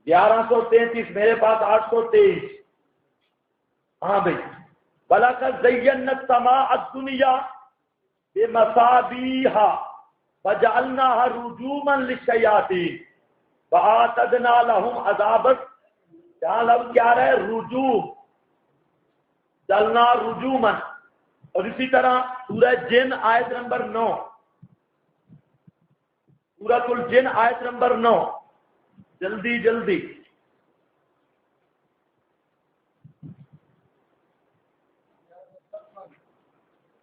گیارہ سو 33، میرے پاس 823۔ ہاں بھائی، وَلَقَدْ زَيَّنَّا السَّمَاءَ الدُّنْيَا بِمَصَابِيحَ وَجَعَلْنَاهَا رُجُومًا لِلشَّيَاطِينِ وَأَعْتَدْنَا لَهُمْ عَذَابَ، یہاں لفظ کیا رہا ہے؟ رجوم، جلنا رجومن۔ اور اسی طرح سورہ جن آیت نمبر 9، سورۃ الجن آیت نمبر 9، جلدی جلدی،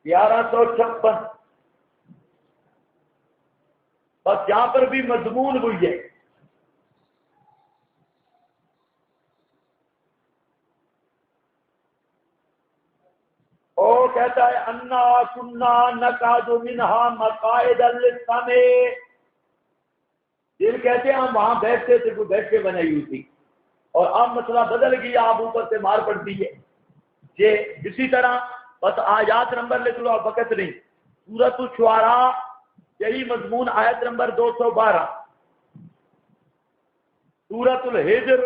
گیارہ سو 56۔ بس یہاں پر بھی مضمون ہوئی ہے۔ او کہتا ہے انا کنا نقعد منها مقاعد للسمع، دل کہتے ہیں ہم وہاں بیٹھتے تھے، کوئی بیٹھ کے بنائی ہوئی تھی، اور اب مسئلہ بدل گیا، آپ اوپر سے مار پڑتی ہے یہ۔ اسی طرح بس آیات نمبر لکھ لو، اب وقت نہیں، سورۃ الشعراء یہی مضمون آیت نمبر 212، سورۃ الحجر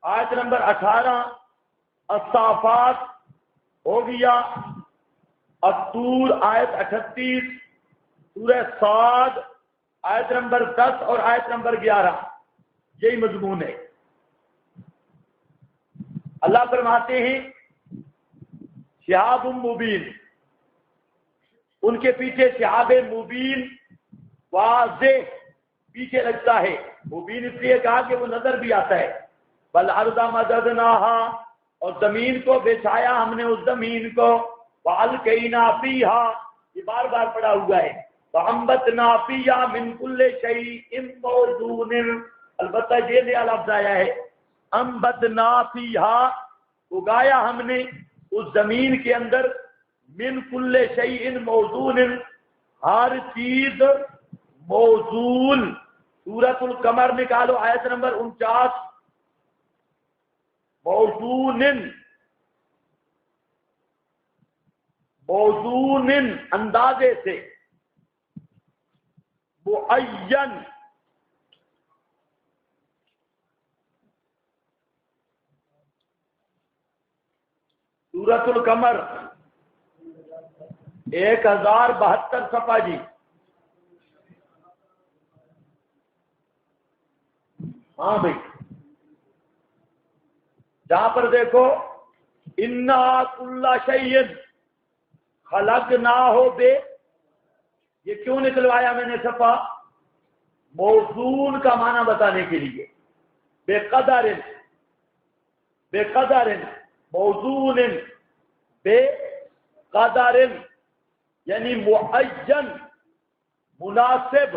آیت نمبر 18، الصافات ہو گیا، الطور آیت 38، سورہ صاد آیت نمبر 10 اور آیت نمبر 11، یہی مضمون ہے۔ اللہ فرماتے ہیں شہاب مبین، ان کے پیچھے شہاب مبین واضح پیچھے لگتا ہے، مبین اس لیے کہا کہ وہ نظر بھی آتا ہے۔ والارض مددناها، اور زمین کو بچھایا ہم نے اس زمین کو، والقینا فیہا، یہ بار بار پڑا ہوا ہے، وانبتنا فیہا من کل شیء موزون، البتہ یہ نیا لفظ آیا ہے، انبتنا فیہا، اگایا ہم نے اس زمین کے اندر، من کل شیء موزون، ہر چیز موزون۔ سورۃ القمر نکالو آیت نمبر 49، موزون، موزون اندازے سے، معین سورۃ القمر 1072 صفحہ جی. ہاں بھائی، جہاں پر دیکھو انا کل شیء خلقناہ بے، یہ کیوں نکلوایا میں نے صفحہ؟ موزون کا معنی بتانے کے لیے. بے قدر، بے قدر، موزون، بے قدر یعنی معین، مناسب،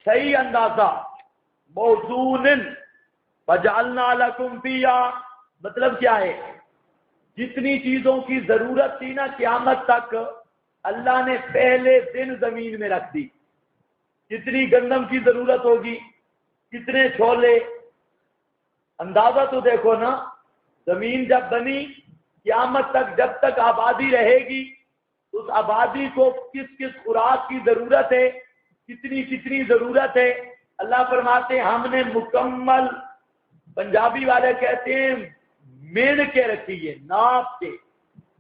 صحیح اندازہ. موزون وجعلنا لکم فیہا، مطلب کیا ہے؟ جتنی چیزوں کی ضرورت تھی نا قیامت تک، اللہ نے پہلے دن زمین میں رکھ دی. کتنی گندم کی ضرورت ہوگی، کتنے چھولے، اندازہ تو دیکھو نا. زمین جب بنی، قیامت تک جب تک آبادی رہے گی، اس آبادی کو کس کس خوراک کی ضرورت ہے، کتنی کتنی ضرورت ہے. اللہ فرماتے ہیں ہم نے مکمل، پنجابی والے کہتے ہیں مین کے رکھی ہے، ناپ کے،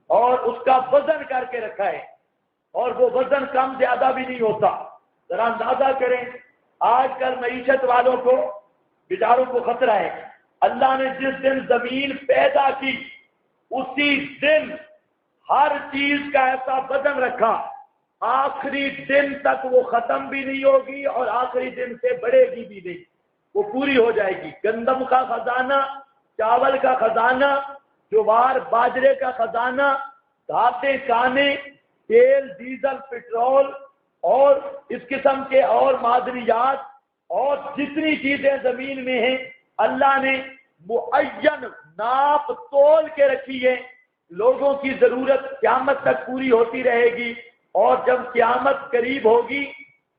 اور اس کا وزن کر کے رکھا ہے، اور وہ وزن کم زیادہ بھی نہیں ہوتا. ذرا اندازہ کریں، آج کل معیشت والوں کو بیچاروں کو خطرہ ہے. اللہ نے جس دن زمین پیدا کی اسی دن ہر چیز کا ایسا وزن رکھا، آخری دن تک وہ ختم بھی نہیں ہوگی اور آخری دن سے بڑھے گی بھی نہیں، وہ پوری ہو جائے گی. گندم کا خزانہ، چاول کا خزانہ، جوار باجرے کا خزانہ، دھاتیں کانے، تیل، ڈیزل، پٹرول اور اس قسم کے اور معدنیات اور جتنی چیزیں زمین میں ہیں، اللہ نے معین ناپ تول کے رکھی ہے. لوگوں کی ضرورت قیامت تک پوری ہوتی رہے گی، اور جب قیامت قریب ہوگی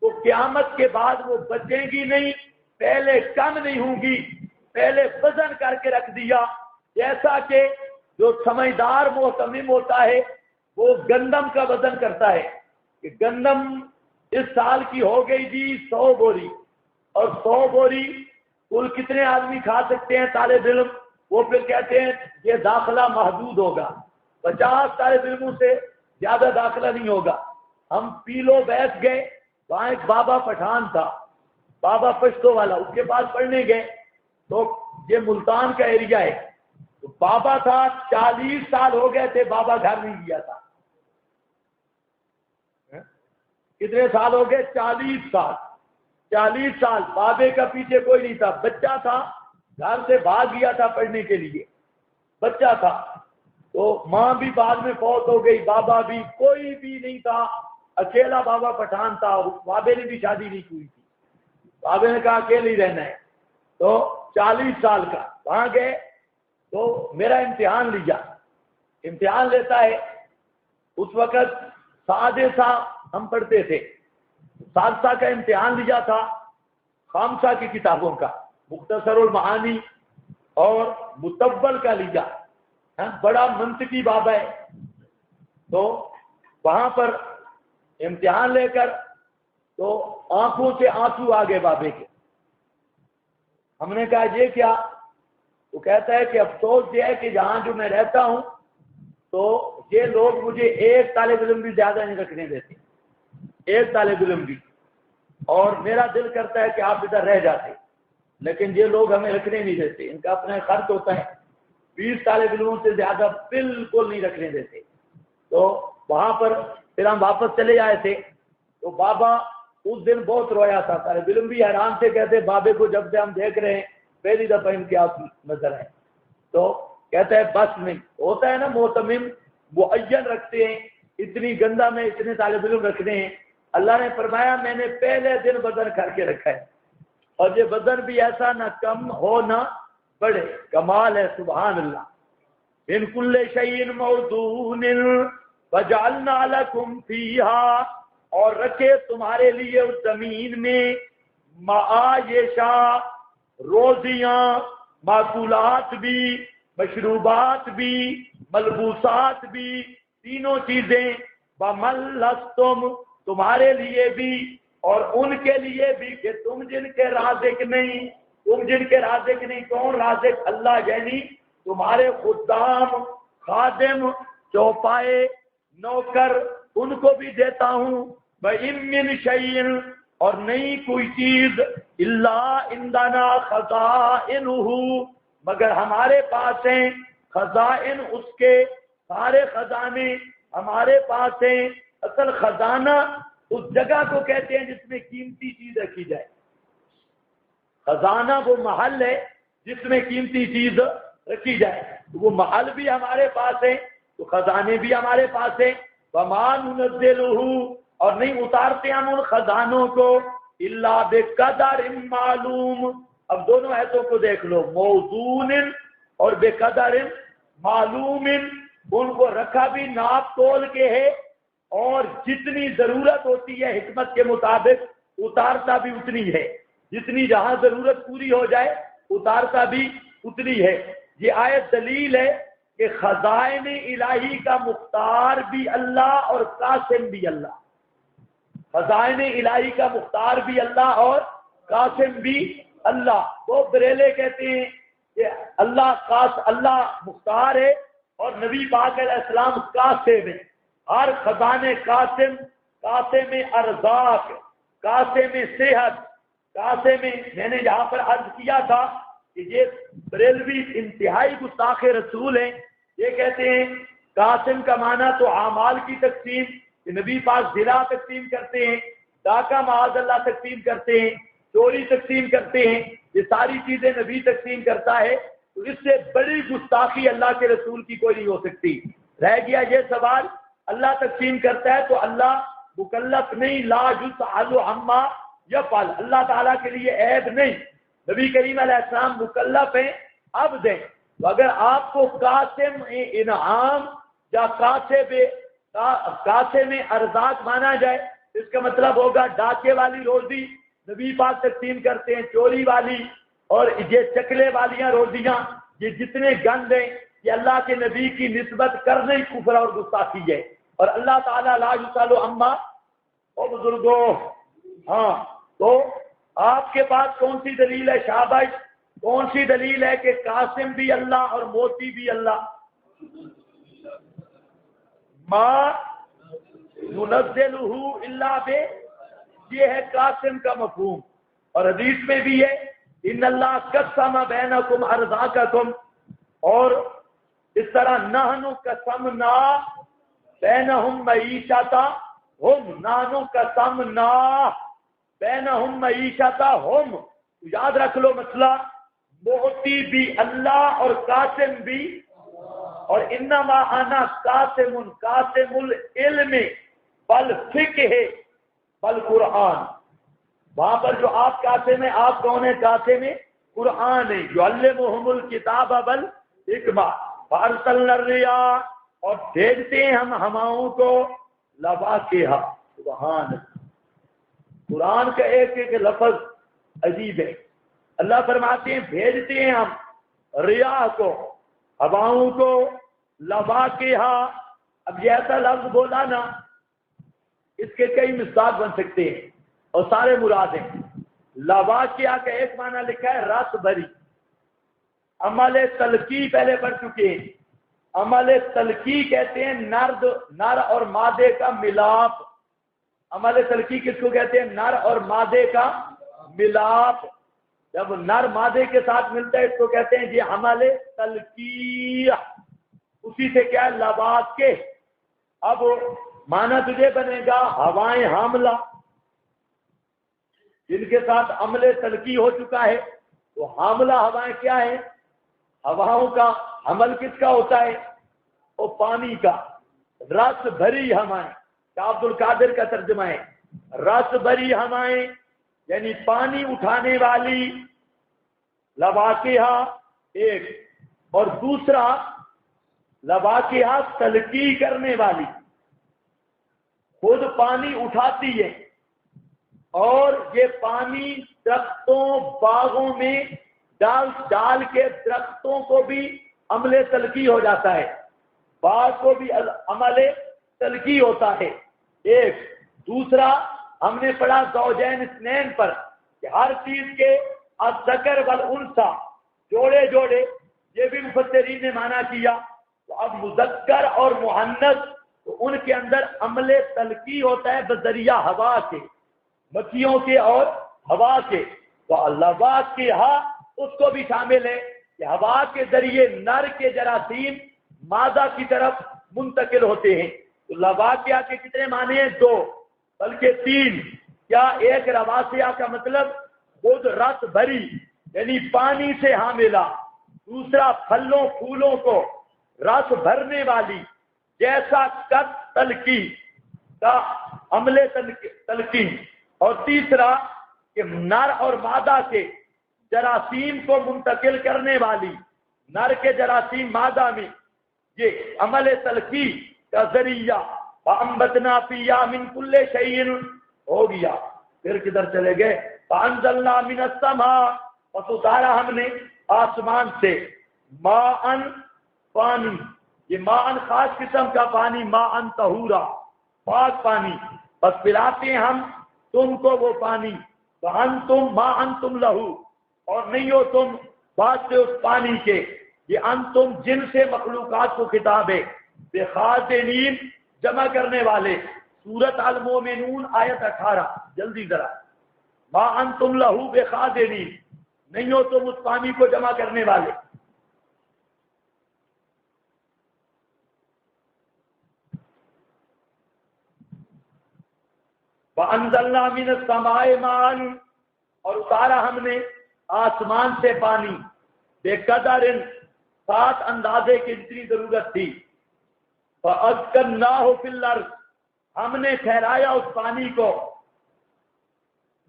تو قیامت کے بعد وہ بچیں گی نہیں، پہلے کم نہیں ہوں گی، پہلے وزن کر کے رکھ دیا. جیسا کہ جو سمجھدار محتمم ہوتا ہے وہ گندم کا وزن کرتا ہے کہ گندم اس سال کی ہو گئی جی 100 بوری، اور 100 بوری کل کتنے آدمی کھا سکتے ہیں طالب علم، وہ پھر کہتے ہیں یہ داخلہ محدود ہوگا، 50 طالب علموں سے زیادہ داخلہ نہیں ہوگا. ہم پیلو بیٹھ گئے، وہاں ایک بابا پٹھان تھا، بابا پشتو والا، اس کے پاس پڑھنے گئے تو یہ ملتان کا ایریا ہے. تو بابا تھا، 40 سال ہو گئے تھے بابا گھر نہیں گیا تھا. کتنے سال ہو گئے؟ 40 سال. 40 سال بابے کا پیچھے کوئی نہیں تھا. بچہ تھا، گھر سے بھاگ گیا تھا پڑھنے کے لیے، بچہ تھا. تو ماں بھی بعد میں فوت ہو گئی، بابا بھی، کوئی بھی نہیں تھا، اکیلا بابا پٹھان تھا. بابے نے بھی شادی نہیں کی تھی، بابے نے کہا اکیلے ہی رہنا ہے. تو 40 سال کا وہاں گئے تو میرا امتحان لیا. امتحان لیتا ہے، اس وقت سادسہ ہم پڑھتے تھے، سادسہ کا امتحان لیا تھا، خامسہ کی کتابوں کا، مختصر المعانی اور متول کا لیا. بڑا منطقی بابا ہے. تو وہاں پر امتحان لے کر تو آنکھوں سے آنسو آ گئے بابے کے. ہم نے کہا یہ کیا؟ وہ کہتا ہے کہ افسوس یہ ہے کہ جہاں جو میں رہتا ہوں تو یہ لوگ مجھے ایک طالب علم بھی زیادہ نہیں رکھنے دیتے، ایک طالب علم بھی، اور میرا دل کرتا ہے کہ آپ ادھر رہ جاتے، لیکن یہ لوگ ہمیں رکھنے نہیں دیتے. ان کا اپنا خرچ ہوتا ہے، 20 طالب علموں سے زیادہ بالکل نہیں رکھنے دیتے. تو وہاں پر پھر ہم واپس چلے آئے تھے تو بابا اس دن بہت رویا تھا. طالب علم بھی حیران سے کہتے بابے کو جب سے ہم دیکھ رہے ہیں پہلی دفعہ ان کے آپ نظر آئے. تو کہتا ہے بس نہیں ہوتا ہے نا، محتمم معین رکھتے ہیں، اتنی گندہ میں اتنے طالب علم رکھتے ہیں. اللہ نے فرمایا میں نے پہلے دن وزن کر کے رکھا ہے، اور یہ وزن بھی ایسا نہ کم ہو نہ بڑھے. کمال ہے، سبحان اللہ. ان کل شیء موزون وجعلنا لکم فیہا، اور رکھے تمہارے لیے اس زمین میں معایشہ، روزیاں، معقولات بھی، مشروبات بھی، ملبوسات بھی، تینوں چیزیں وَمَلَّسْتُمْ تمہارے لیے بھی اور ان کے لیے بھی کہ تم جن کے رازق نہیں، تم جن کے رازق نہیں، کون رازق؟ اللہ، یعنی تمہارے خدام، خادم، چوپائے، نوکر، ان کو بھی دیتا ہوں۔ وَإِن مِّن شَيْءٍ اور نہیں کوئی چیز إِلَّا عِندَنَا خَزَائِنُهُ مگر ہمارے پاس ہیں خزائن اس کے، سارے خزانے ہمارے پاس ہیں۔ اصل خزانہ اس جگہ کو کہتے ہیں جس میں قیمتی چیز رکھی جائے۔ خزانہ وہ محل ہے جس میں قیمتی چیز رکھی جائے، وہ محل بھی ہمارے پاس ہے تو خزانے بھی ہمارے پاس ہیں۔ وَمَا نُنَزِّلُهُ اور نہیں اتارتے ہم ان خزانوں کو إِلَّا بِقَدَرٍ معلوم۔ اب دونوں آیتوں کو دیکھ لو، موزون اور بقدر معلوم، ان کو رکھا بھی ناپ تول کے ہے اور جتنی ضرورت ہوتی ہے حکمت کے مطابق اتارتا بھی اتنی ہے، جتنی جہاں ضرورت پوری ہو جائے اتارتا بھی اتنی ہے۔ یہ آیت دلیل ہے کہ خزائن الہی کا مختار بھی اللہ اور قاسم بھی اللہ، خزائن الہی کا مختار بھی اللہ اور قاسم بھی اللہ۔ وہ بریلے کہتے ہیں کہ اللہ مختار ہے اور نبی پاک علیہ السلام قاسم ہے۔ ہر خزانے قاسم، قاسم ارزاق، قاسم صحت، قاسم، میں نے یہاں پر عرض کیا تھا کہ یہ بریلوی انتہائی گستاخ رسول ہیں۔ یہ کہتے ہیں قاسم کا معنی تو اعمال کی تقسیم، کہ نبی پاک ضلع تقسیم کرتے ہیں، ڈاکہ معاذ اللہ تقسیم کرتے ہیں، چوری تقسیم کرتے ہیں، یہ ساری چیزیں نبی تقسیم کرتا ہے، تو اس سے بڑی گستاخی اللہ کے رسول کی کوئی نہیں ہو سکتی۔ رہ گیا یہ سوال، اللہ تقسیم کرتا ہے تو اللہ مکلف نہیں، لا یسأل عما یفعل، اللہ تعالیٰ کے لیے عیب نہیں۔ نبی کریم علیہ السلام مکلف ہیں، عبد ہیں۔ تو اگر آپ کو قاسم انعام یا قاسم ارزاق مانا جائے، اس کا مطلب ہوگا ڈاکے والی روزی نبی پاک تقسیم کرتے ہیں، چوری والی اور یہ چکلے والیاں روزیاں، یہ جتنے گند ہیں یہ اللہ کے نبی کی نسبت کرنے ہی کفر اور گستاخی ہے۔ اور اللہ تعالیٰ لا یسأل عما، او بزرگوں، ہاں تو آپ کے پاس کون سی دلیل ہے شاباش؟ کون سی دلیل ہے کہ قاسم بھی اللہ اور موتی بھی اللہ؟ ما ننزلہ الا بے، یہ ہے قاسم کا مفہوم۔ اور حدیث میں بھی ہے ان اللہ قسم بینکم ارزاقکم، اور اس طرح نحن قسمنا بینہم معیشتہم، نحن قسمنا بینہم معیشتہم۔ یاد رکھ لو مسئلہ، موتی بھی اللہ اور قاسم بھی، اور انما انا قاسم، قاسم العلم بالفقہ بالقرآن۔ وہاں پر جو آپ قاسم ہیں، آپ کون ہیں؟ قاسم قرآن ہے، یعلمہم الکتاب بالحکمہ فارسلنا الریاح، اور بھیجتے ہیں ہم ہواؤں کو لواقحہ، سبحان اللہ۔ قرآن کا ایک ایک لفظ عجیب ہے۔ اللہ فرماتے ہیں بھیجتے ہیں ہم ریاح کو، ہواؤں کو، لواقحہ۔ اب یہ ایسا لفظ بولا نا، اس کے کئی مصداق بن سکتے ہیں اور سارے مراد ہیں۔ لواقحہ کا ایک معنی لکھا ہے رس بھری، عمل تلقی پہلے پڑھ چکے ہیں۔ عمل تلقی کہتے ہیں نر اور مادے کا ملاپ۔ عمل تلقی کس کو کہتے ہیں؟ نر اور مادے کا ملاپ۔ جب نر مادے کے ساتھ ملتا ہے اس کو کہتے ہیں یہ عمل تلقی۔ اسی سے کیا ہے؟ لواقح۔ اب معنی تجھے بنے گا ہوائیں حاملہ، جن کے ساتھ عمل تلقی ہو چکا ہے۔ تو حاملہ ہوائیں کیا ہے؟ ہواؤں کا حمل کس کا ہوتا ہے؟ وہ پانی کا۔ رس بھری ہوائیں، عبد القادر کا ترجمہ ہے رس بھری ہوائیں، یعنی پانی اٹھانے والی لواقحہ ایک، اور دوسرا لواقحہ تلقی کرنے والی، خود پانی اٹھاتی ہے اور یہ پانی درختوں، باغوں میں ڈال کے درختوں کو بھی عمل تلقی ہو جاتا ہے۔ با کو بھی عمل تلقی ہوتا ہے ایک. دوسرا ہم نے پڑھا زوجین اثنین پر کہ ہر چیز کے الذکر والانثی جوڑے جوڑے، یہ بھی مفسرین نے مانا کیا. تو اب مذکر اور مؤنث تو ان کے اندر عمل تلقی ہوتا ہے بذریعہ ہوا کے، مکھیوں کے اور ہوا کے. تو اللہ پاک کے ہاں اس کو بھی شامل ہے کہ ہوا کے ذریعے نر کے جراثیم مادہ کی طرف منتقل ہوتے ہیں. تو لواقیہ کے کتنے معنی ہیں؟ 2 بلکہ 3. کیا ایک رواسیہ کا مطلب خود رس بھری یعنی پانی سے حاملہ، دوسرا پھلوں پھولوں کو رس بھرنے والی جیسا قط تلقی کا عمل تلقین، اور تیسرا کہ نر اور مادہ کے جراثیم کو منتقل کرنے والی نر کے جراثیم مادہ میں یہ عمل تلقی کا ذریعہ. فَأَنبَتْنَا فِيهَا مِن كُلِّ شَيْءٍ ہو گیا. پھر کدھر چلے گئے؟ فَأَنزَلْنَا مِنَ السَّمَاءِ پس اتارا ہم نے آسمان سے ماءً پانی. یہ ماءً خاص قسم کا پانی، ماءً طہورا پاک پانی. بس پلاتے ہیں ہم تم کو وہ پانی. وَأَنْتُمْ مَا أَنْتُمْ لَهُ اور نہیں ہو تم بات سے اس پانی کے. یہ انتم جن سے مخلوقات کو خطاب ہے. بخازنین جمع کرنے والے. سورۃ المومنون آیت 18. جلدی ذرا. ما انتم لہو بخازنین نہیں ہو تم اس پانی کو جمع کرنے والے. وَأَنزَلْنَا مِنَ السَّمَاءِ مَاءً اور اتارا ہم نے آسمان سے پانی. بے قدر سات اندازے کی جتنی ضرورت تھی. فَأَسْكَنَّاهُ فِي الْأَرْضِ ہم نے ٹھہرایا اس پانی کو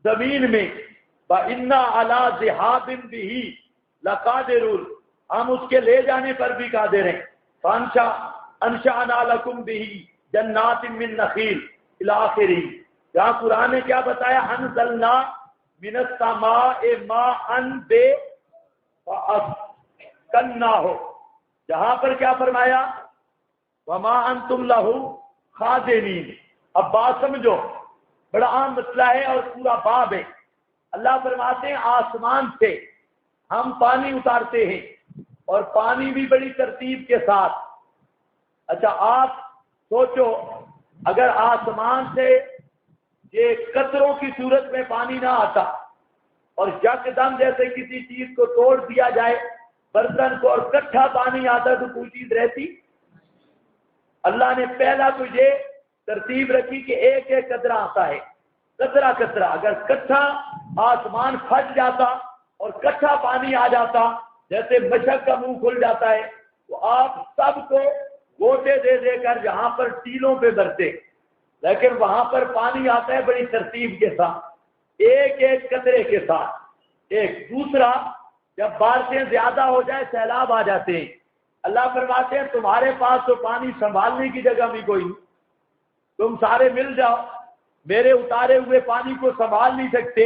زمین میں. وَإِنَّا عَلَىٰ ذِهَابٍ بِهِ لَقَادِرُونَ ہم اس کے لے جانے پر بھی قادر ہیں. فَأَنشَأْنَا لَكُمْ بِهِ جَنَّاتٍ مِّن نَخِيلٍ إِلَىٰ آخِرِهِ. یہاں قرآن نے کیا بتایا؟ انزلنا من السماء ماء فاسقناه. جہاں پر کیا فرمایا؟ وما انتم له خازنین. اب بات سمجھو، بڑا عام مسئلہ ہے اور پورا باب ہے. اللہ فرماتے ہیں آسمان سے ہم پانی اتارتے ہیں اور پانی بھی بڑی ترتیب کے ساتھ. اچھا آپ سوچو اگر آسمان سے یہ قطروں کی صورت میں پانی نہ آتا اور یکدم جیسے کسی چیز کو توڑ دیا جائے برتن کو اور کٹھا پانی آتا تو کوئی چیز رہتی؟ اللہ نے پہلا تو یہ ترتیب رکھی کہ ایک ایک قطرہ آتا ہے. قطرہ قطرہ اگر کٹھا آسمان پھٹ جاتا اور کٹھا پانی آ جاتا جیسے مشک کا منہ کھل جاتا ہے تو آپ سب کو گوٹے دے دے کر یہاں پر ٹیلوں پہ بھرتے. لیکن وہاں پر پانی آتا ہے بڑی ترتیب کے ساتھ ایک ایک قطرے کے ساتھ. ایک دوسرا جب بارشیں زیادہ ہو جائے سیلاب آ جاتے ہیں. اللہ فرماتے ہیں تمہارے پاس تو پانی سنبھالنے کی جگہ بھی کوئی نہیں. تم سارے مل جاؤ میرے اتارے ہوئے پانی کو سنبھال نہیں سکتے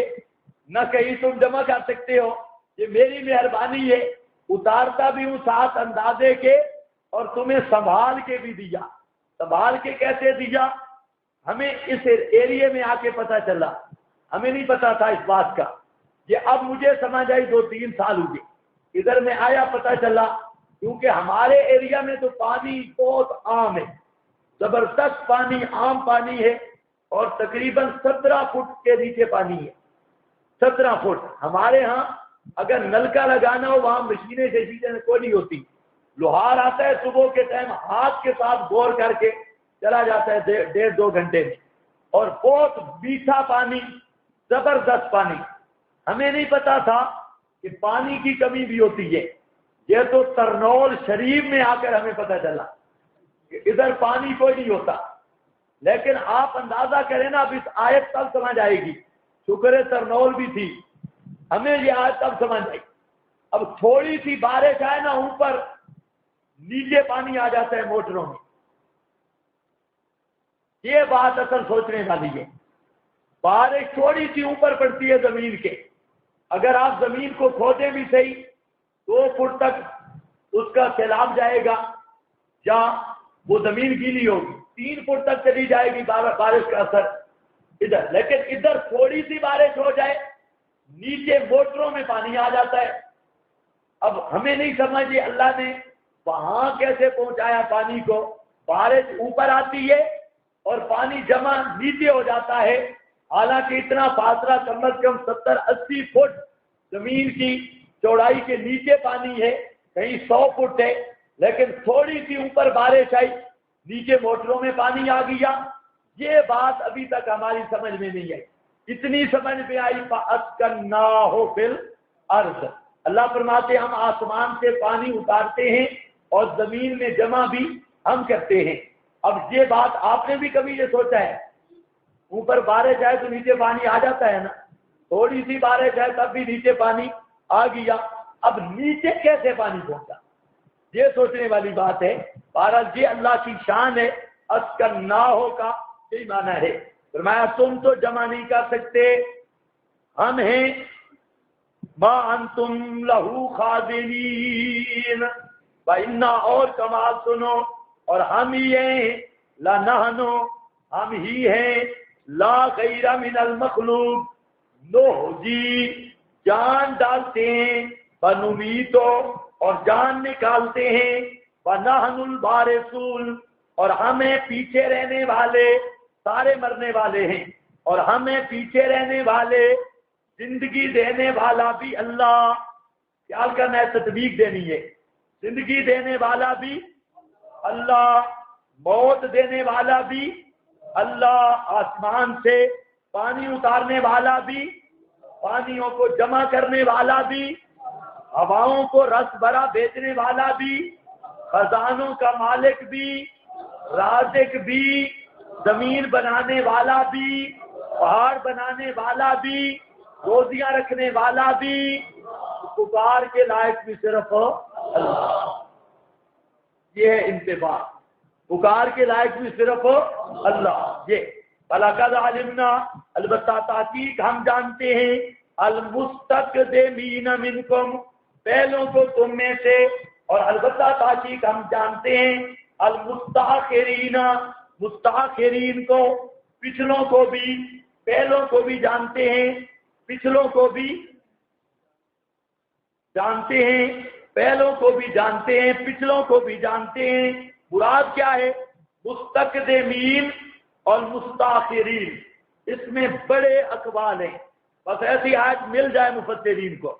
نہ کہیں تم جمع کر سکتے ہو. یہ میری مہربانی ہے. اتارتا بھی ہوں ساتھ اندازے کے اور تمہیں سنبھال کے بھی دیا. سنبھال کے کیسے دیا؟ ہمیں اس ایریے میں آ کے پتہ چلا. ہمیں نہیں پتا تھا اس بات کا. یہ اب مجھے سمجھ آئی 2-3 سال ہوئے. ادھر میں آیا پتہ چلا کیونکہ ہمارے ایریا میں تو پانی بہت عام ہے. زبردست پانی عام پانی ہے اور تقریباً 17 فٹ کے نیچے پانی ہے. 17 فٹ. ہمارے ہاں اگر نلکا لگانا ہو وہاں مشینیں سے کوئی نہیں ہوتی. لوہار آتا ہے صبح کے ٹائم ہاتھ کے ساتھ گور کر کے چلا جاتا ہے 1.5-2 گھنٹے میں. اور بہت میٹھا پانی زبردست پانی. ہمیں نہیں پتا تھا کہ پانی کی کمی بھی ہوتی ہے. یہ تو ترنول شریف میں آ کر ہمیں پتا چلا کہ ادھر پانی کوئی نہیں ہوتا. لیکن آپ اندازہ کریں نا اب اس آیت تب سمجھ آئے گی. شکر ترنول بھی تھی ہمیں یہ آیت تب سمجھ آئی. اب تھوڑی سی بارش آئے نا اوپر نیچے پانی آ جاتا ہے موٹروں میں. یہ بات اصل سوچنے والی ہے. بارش تھوڑی سی اوپر پڑتی ہے زمین کے. اگر آپ زمین کو کھودیں بھی صحیح 2 فٹ تک اس کا سیلاب جائے گا یا وہ زمین گیلی ہوگی، 3 فٹ تک چلی جائے گی بارش کا اثر ادھر، لیکن ادھر تھوڑی سی بارش ہو جائے نیچے موٹروں میں پانی آ جاتا ہے۔ اب ہمیں نہیں سمجھ اللہ نے وہاں کیسے پہنچایا پانی کو، بارش اوپر آتی ہے اور پانی جمع نیچے ہو جاتا ہے، حالانکہ اتنا فاصلہ کم از کم 70-80 فٹ زمین کی چوڑائی کے نیچے پانی ہے، کہیں 100 فٹ ہے، لیکن تھوڑی سی اوپر بارش آئی نیچے موٹروں میں پانی آ گیا۔ یہ بات ابھی تک ہماری سمجھ میں نہیں آئی، اتنی سمجھ میں آئی فَأَسْكَنَّاهُ فِي الْأَرْضِ، اللہ فرماتے ہم آسمان سے پانی اتارتے ہیں اور زمین میں جمع بھی ہم کرتے ہیں۔ اب یہ بات آپ نے بھی کبھی یہ سوچا ہے؟ اوپر بارش آئے تو نیچے پانی آ جاتا ہے نا، تھوڑی سی بارش آئے تب بھی نیچے پانی آ گیا، اب نیچے کیسے پانی پہنچا؟ یہ سوچنے والی بات ہے۔ بہرحال یہ اللہ کی شان ہے، اسکناہو کا یہی معنی ہے۔ فرمایا تم تو جمع نہیں کر سکتے، ہم ہیں ما انتم لہو خاذنین، وَإِنَّا اور کمال سنو، اور ہم ہی ہیں لَنَحْنُ ہم ہی ہیں لا غیر من المخلوق نہجی جان ڈالتے ہیں، فنمیتو اور جان نکالتے ہیں، وَنَحْنُ الْوَارِثُونَ اور ہمیں پیچھے رہنے والے، سارے مرنے والے ہیں اور ہمیں پیچھے رہنے والے، زندگی دینے والا بھی اللہ، خیال کرنا ہے تطبیق دینی ہے، زندگی دینے والا بھی اللہ، موت دینے والا بھی اللہ، آسمان سے پانی اتارنے والا بھی، پانیوں کو جمع کرنے والا بھی، ہواؤں کو رس بھرا بیچنے والا بھی، خزانوں کا مالک بھی، رازق بھی، زمین بنانے والا بھی، پہاڑ بنانے والا بھی، روزیاں رکھنے والا بھی، پکار کے لائق بھی صرف اللہ۔ یہ ہے انتباہ، پکار کے لائق بھی صرف اللہ۔ یہ فَلَقَدْ عَلِمْنَا البتہ تحقیق ہم جانتے ہیں، الْمُسْتَقْدِمِينَ مِنْكُمْ پہلوں کو تم میں سے، اور البتہ تحقیق ہم جانتے ہیں المستاخرین مستاخرین کو، پچھلوں کو بھی، پہلوں کو بھی جانتے ہیں، پچھلوں کو بھی جانتے ہیں، پہلوں کو بھی جانتے ہیں، پچھلوں کو بھی جانتے ہیں۔ مراد کیا ہے؟ مستقدمین اور مستاخرین، اس میں بڑے اقوال ہیں، بس ایسی آیت مل جائے مفسرین کو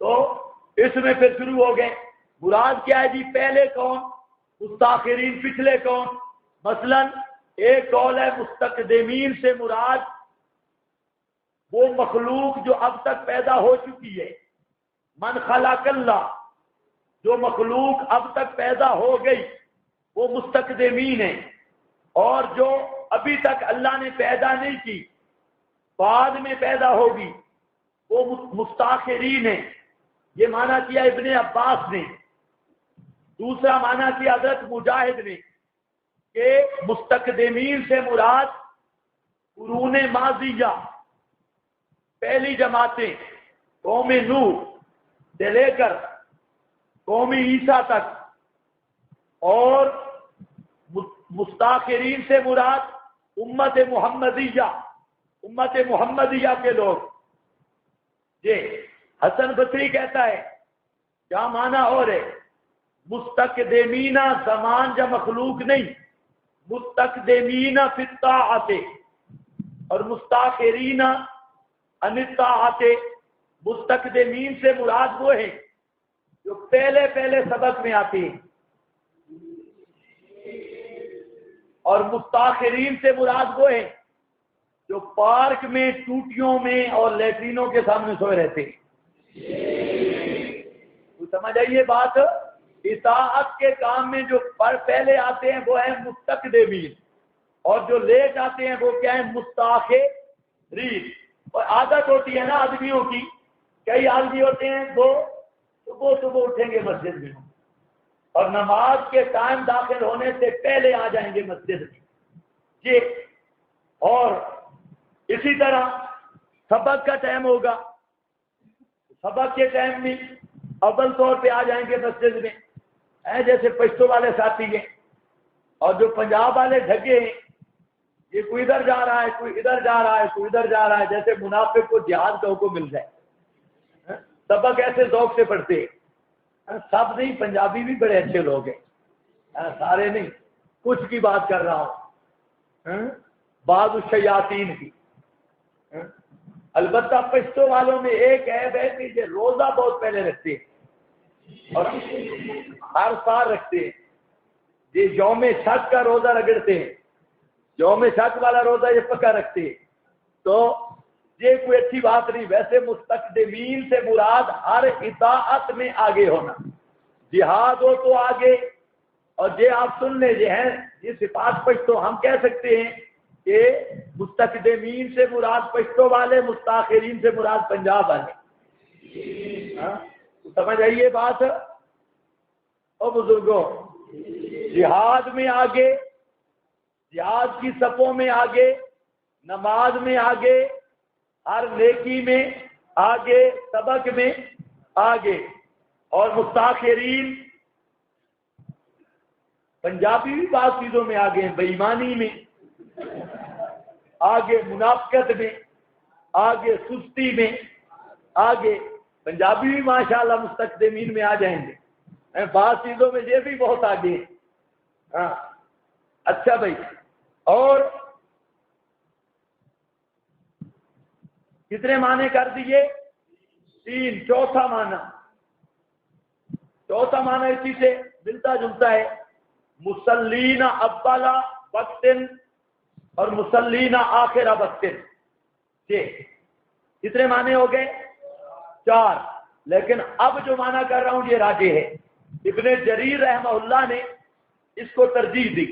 تو اس میں پھر شروع ہو گئے۔ مراد کیا ہے جی؟ پہلے کون، مستاخرین پچھلے کون؟ مثلا ایک قول ہے مستقدمین سے مراد وہ مخلوق جو اب تک پیدا ہو چکی ہے، من خلق اللہ، جو مخلوق اب تک پیدا ہو گئی وہ مستقدمین ہیں، اور جو ابھی تک اللہ نے پیدا نہیں کی بعد میں پیدا ہوگی وہ مستاخرین ہیں۔ یہ معنی کیا ابن عباس نے، دوسرا معنی کیا حضرت مجاہد نے کہ مستقدمین سے مراد قرون ماضیہ، پہلی جماعتیں قوم نوح سے لے کر قوم عیسیٰ تک، اور مستاخرین سے مراد امت محمدیہ، امت محمدیہ کے لوگ۔ یہ حسن بصری کہتا ہے کیا معنی اور ہے، مستقدمین زمان جا مخلوق نہیں، مستقدمین فی الطاعت، اور مستاخرین عن الطاعت، مستقدمین سے مراد وہ ہیں جو پہلے پہلے سبق میں آتے ہیں، اور مستاخرین سے مراد وہ ہیں جو پارک میں، ٹوٹیوں میں اور لیٹرینوں کے سامنے سوئے رہتے ہیں۔ تو سمجھ آئیے بات، اطاعت کے کام میں جو پہلے آتے ہیں وہ ہیں مستقدمین، اور جو لیٹ آتے ہیں وہ کیا ہیں؟ مستاخرین۔ اور عادت ہوتی ہے نا آدمیوں کی، کئی آدمی ہوتے ہیں وہ صبح اٹھیں گے مسجد میں اور نماز کے ٹائم داخل ہونے سے پہلے آ جائیں گے مسجد میں، یہ، اور اسی طرح سبق کا ٹائم ہوگا، سبق کے ٹائم میں اول طور پہ آ جائیں گے مسجد میں، جیسے پشتو والے ساتھی ہیں، اور جو پنجاب والے ڈھگے ہیں، یہ کوئی ادھر جا رہا ہے، کوئی ادھر جا رہا ہے، کوئی ادھر جا رہا ہے، جیسے منافق کو جہاد کا حکم مل جائے۔ سبق ایسے ذوق سے پڑھتے ہیں۔ سب نہیں، پنجابی بھی بڑے اچھے لوگ ہیں، سارے نہیں، کچھ کی بات کر رہا ہوں، بعض الشیاطین کی۔ البتہ پشتو والوں میں ایک عیب ہے کہ یہ روزہ بہت پہلے رکھتے ہیں اور ہر سال رکھتے ہیں۔ یہ یوم شک کا روزہ رگڑتے ہیں، یوم شک والا روزہ یہ پکا رکھتے ہیں، تو یہ کوئی اچھی بات نہیں۔ ویسے مستقدمین سے مراد ہر اطاعت میں آگے ہونا، جہاد ہو تو آگے، اور یہ آپ سن لیں، یہ ہیں یہ صفات پشتو ہم کہہ سکتے ہیں کہ مستقدمین سے مراد پشتو والے، مستاخرین سے مراد پنجاب والے۔ سمجھ آئیے بات؟ او بزرگوں، جہاد میں آگے، جہاد کی صفوں میں آگے، نماز میں آگے، ہر نیکی میں آگے، سبق میں آگے، اور مستاخرین پنجابی بھی بعض چیزوں میں آگے ہیں، بے ایمانی میں آگے، منافقت میں آگے، سستی میں آگے۔ پنجابی بھی ماشاءاللہ مستقدمین میں آ جائیں گے، بعض چیزوں میں یہ بھی بہت آگے ہیں۔ ہاں اچھا بھائی، اور کتنے معنی کر دیے؟ 3۔ چوتھا معنی اسی سے ملتا جلتا ہے، مسلین اولا وقت اور مسلین آخر وقت۔ کتنے معنی ہو گئے؟ 4۔ لیکن اب جو معنی کر رہا ہوں یہ راجح ہے، ابن جریر رحمہ اللہ نے اس کو ترجیح دی،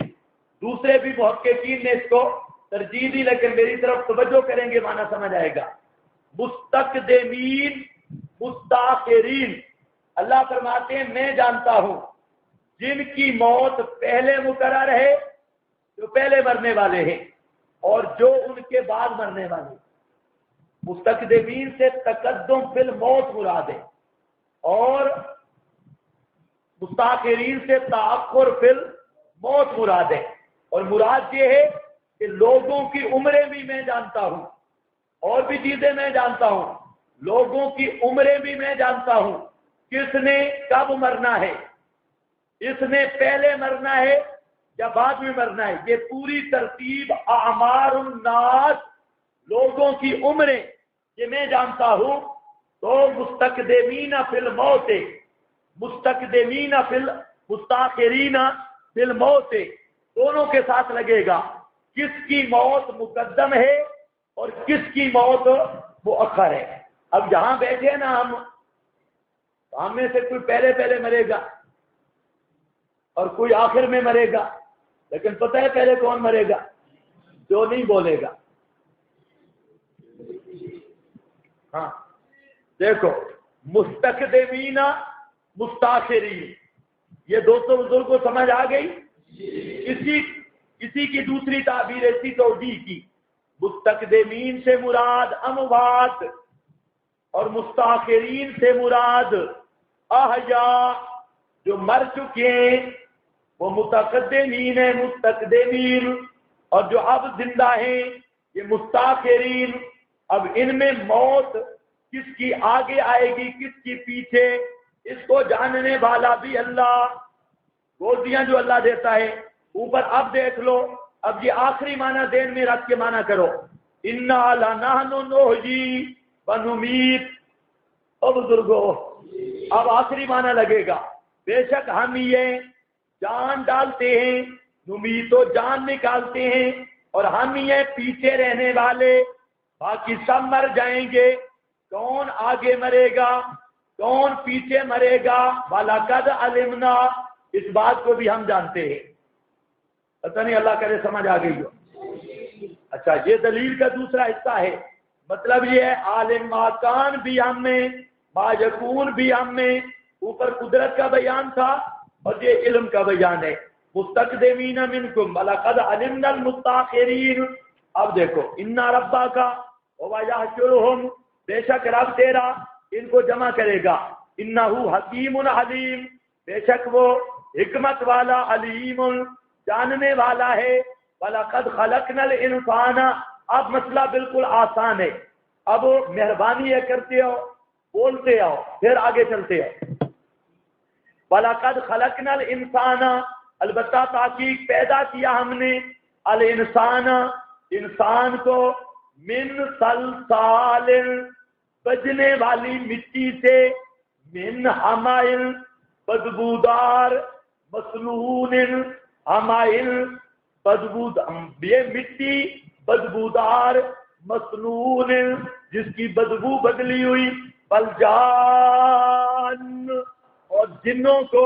دوسرے بھی محققین نے اس کو ترجیح دی، لیکن میری طرف توجہ کریں گے معنی سمجھ آئے گا۔ مستقدمین، مستاخرین، اللہ فرماتے ہیں میں جانتا ہوں جن کی موت پہلے مقرر ہے، جو پہلے مرنے والے ہیں، اور جو ان کے بعد مرنے والے ہیں۔ مستقدمین سے تقدم فی الموت مراد ہے، اور مستاخرین سے تاخر فی الموت مراد ہے، اور مراد یہ ہے کہ لوگوں کی عمریں بھی میں جانتا ہوں، اور بھی چیزیں میں جانتا ہوں، لوگوں کی عمریں بھی میں جانتا ہوں، کس نے کب مرنا ہے، اس نے پہلے مرنا ہے یا بعد میں مرنا ہے، یہ پوری ترتیب اعمار الناس، لوگوں کی عمریں، یہ میں جانتا ہوں۔ تو مستقدمین فی الموت، مستقدمین فی مستاخرین فی الموت، دونوں کے ساتھ لگے گا، کس کی موت مقدم ہے اور کس کی موت مؤخر ہے۔ اب جہاں بیٹھے نا ہم میں سے کوئی پہلے مرے گا اور کوئی آخر میں مرے گا، لیکن پتہ ہے پہلے کون مرے گا؟ جو نہیں بولے گا۔ ہاں دیکھو، مستقدمین، مستاخرین، یہ دوستوں بزرگ کو سمجھ آ گئی؟ اسی کی دوسری تعبیر اسی توجیہ کی، مستقدمین سے مراد اموات اور مستاخرین سے مراد احیاء، جو مر چکے ہیں وہ متقدمین ہیں، مستقدمین، اور جو اب زندہ ہیں یہ مستاخرین۔ اب ان میں موت کس کی آگے آئے گی کس کی پیچھے، اس کو جاننے والا بھی اللہ، روزیاں جو اللہ دیتا ہے اوپر۔ اب دیکھ لو، اب یہ آخری معنی دین میں رکھ کے معنی کرو، انا لنحن نحیی ونمیت۔ او بزرگو، اب آخری معنی لگے گا، بے شک ہم یہ جان ڈالتے ہیں، نمیتو جان نکالتے ہیں، اور ہم یہ پیچھے رہنے والے، باقی سب مر جائیں گے۔ کون آگے مرے گا، کون پیچھے مرے گا، وَلَقَدْ عَلِمْنَا، اس بات کو بھی ہم جانتے ہیں۔ پتہ نہیں اللہ کرے سمجھ آ گئی ہو۔ اچھا، یہ دلیل کا دوسرا حصہ ہے، مطلب یہ ہے عالم ما کان بھی ہم میں، ما یکون بھی ہم میں، اوپر قدرت کا بیان تھا اور یہ علم کا بیان ہے۔ مستقدمین منکم وَلَقَدْ عَلِمْنَا الْمُسْتَأْخِرِينَ۔ اب دیکھو، اِنَّ رَبَّكَ وَهُوَ يَحْشُرُهُمْ، بے شک رب تیرا ان کو جمع کرے گا، انہو حکیم علیم، بے شک وہ حکمت والا علیم جاننے والا ہے. وَلَقَدْ خَلَقْنَا الْإِنسَانَ. اب مسئلہ بالکل آسان ہے. اب مہربانی یہ کرتے ہو بولتے ہو پھر آگے چلتے ہو. وَلَقَدْ خَلَقْنَا الْإِنسَانَ. البتہ تحقیق پیدا کیا ہم نے الانسان انسان کو من صلصال بجنے والی مٹی سے من حمائل بدبودار مسنون حمائل بدبودار یہ مٹی بدبودار مسنون جس کی بدبو بدلی ہوئی بل جان اور جنوں کو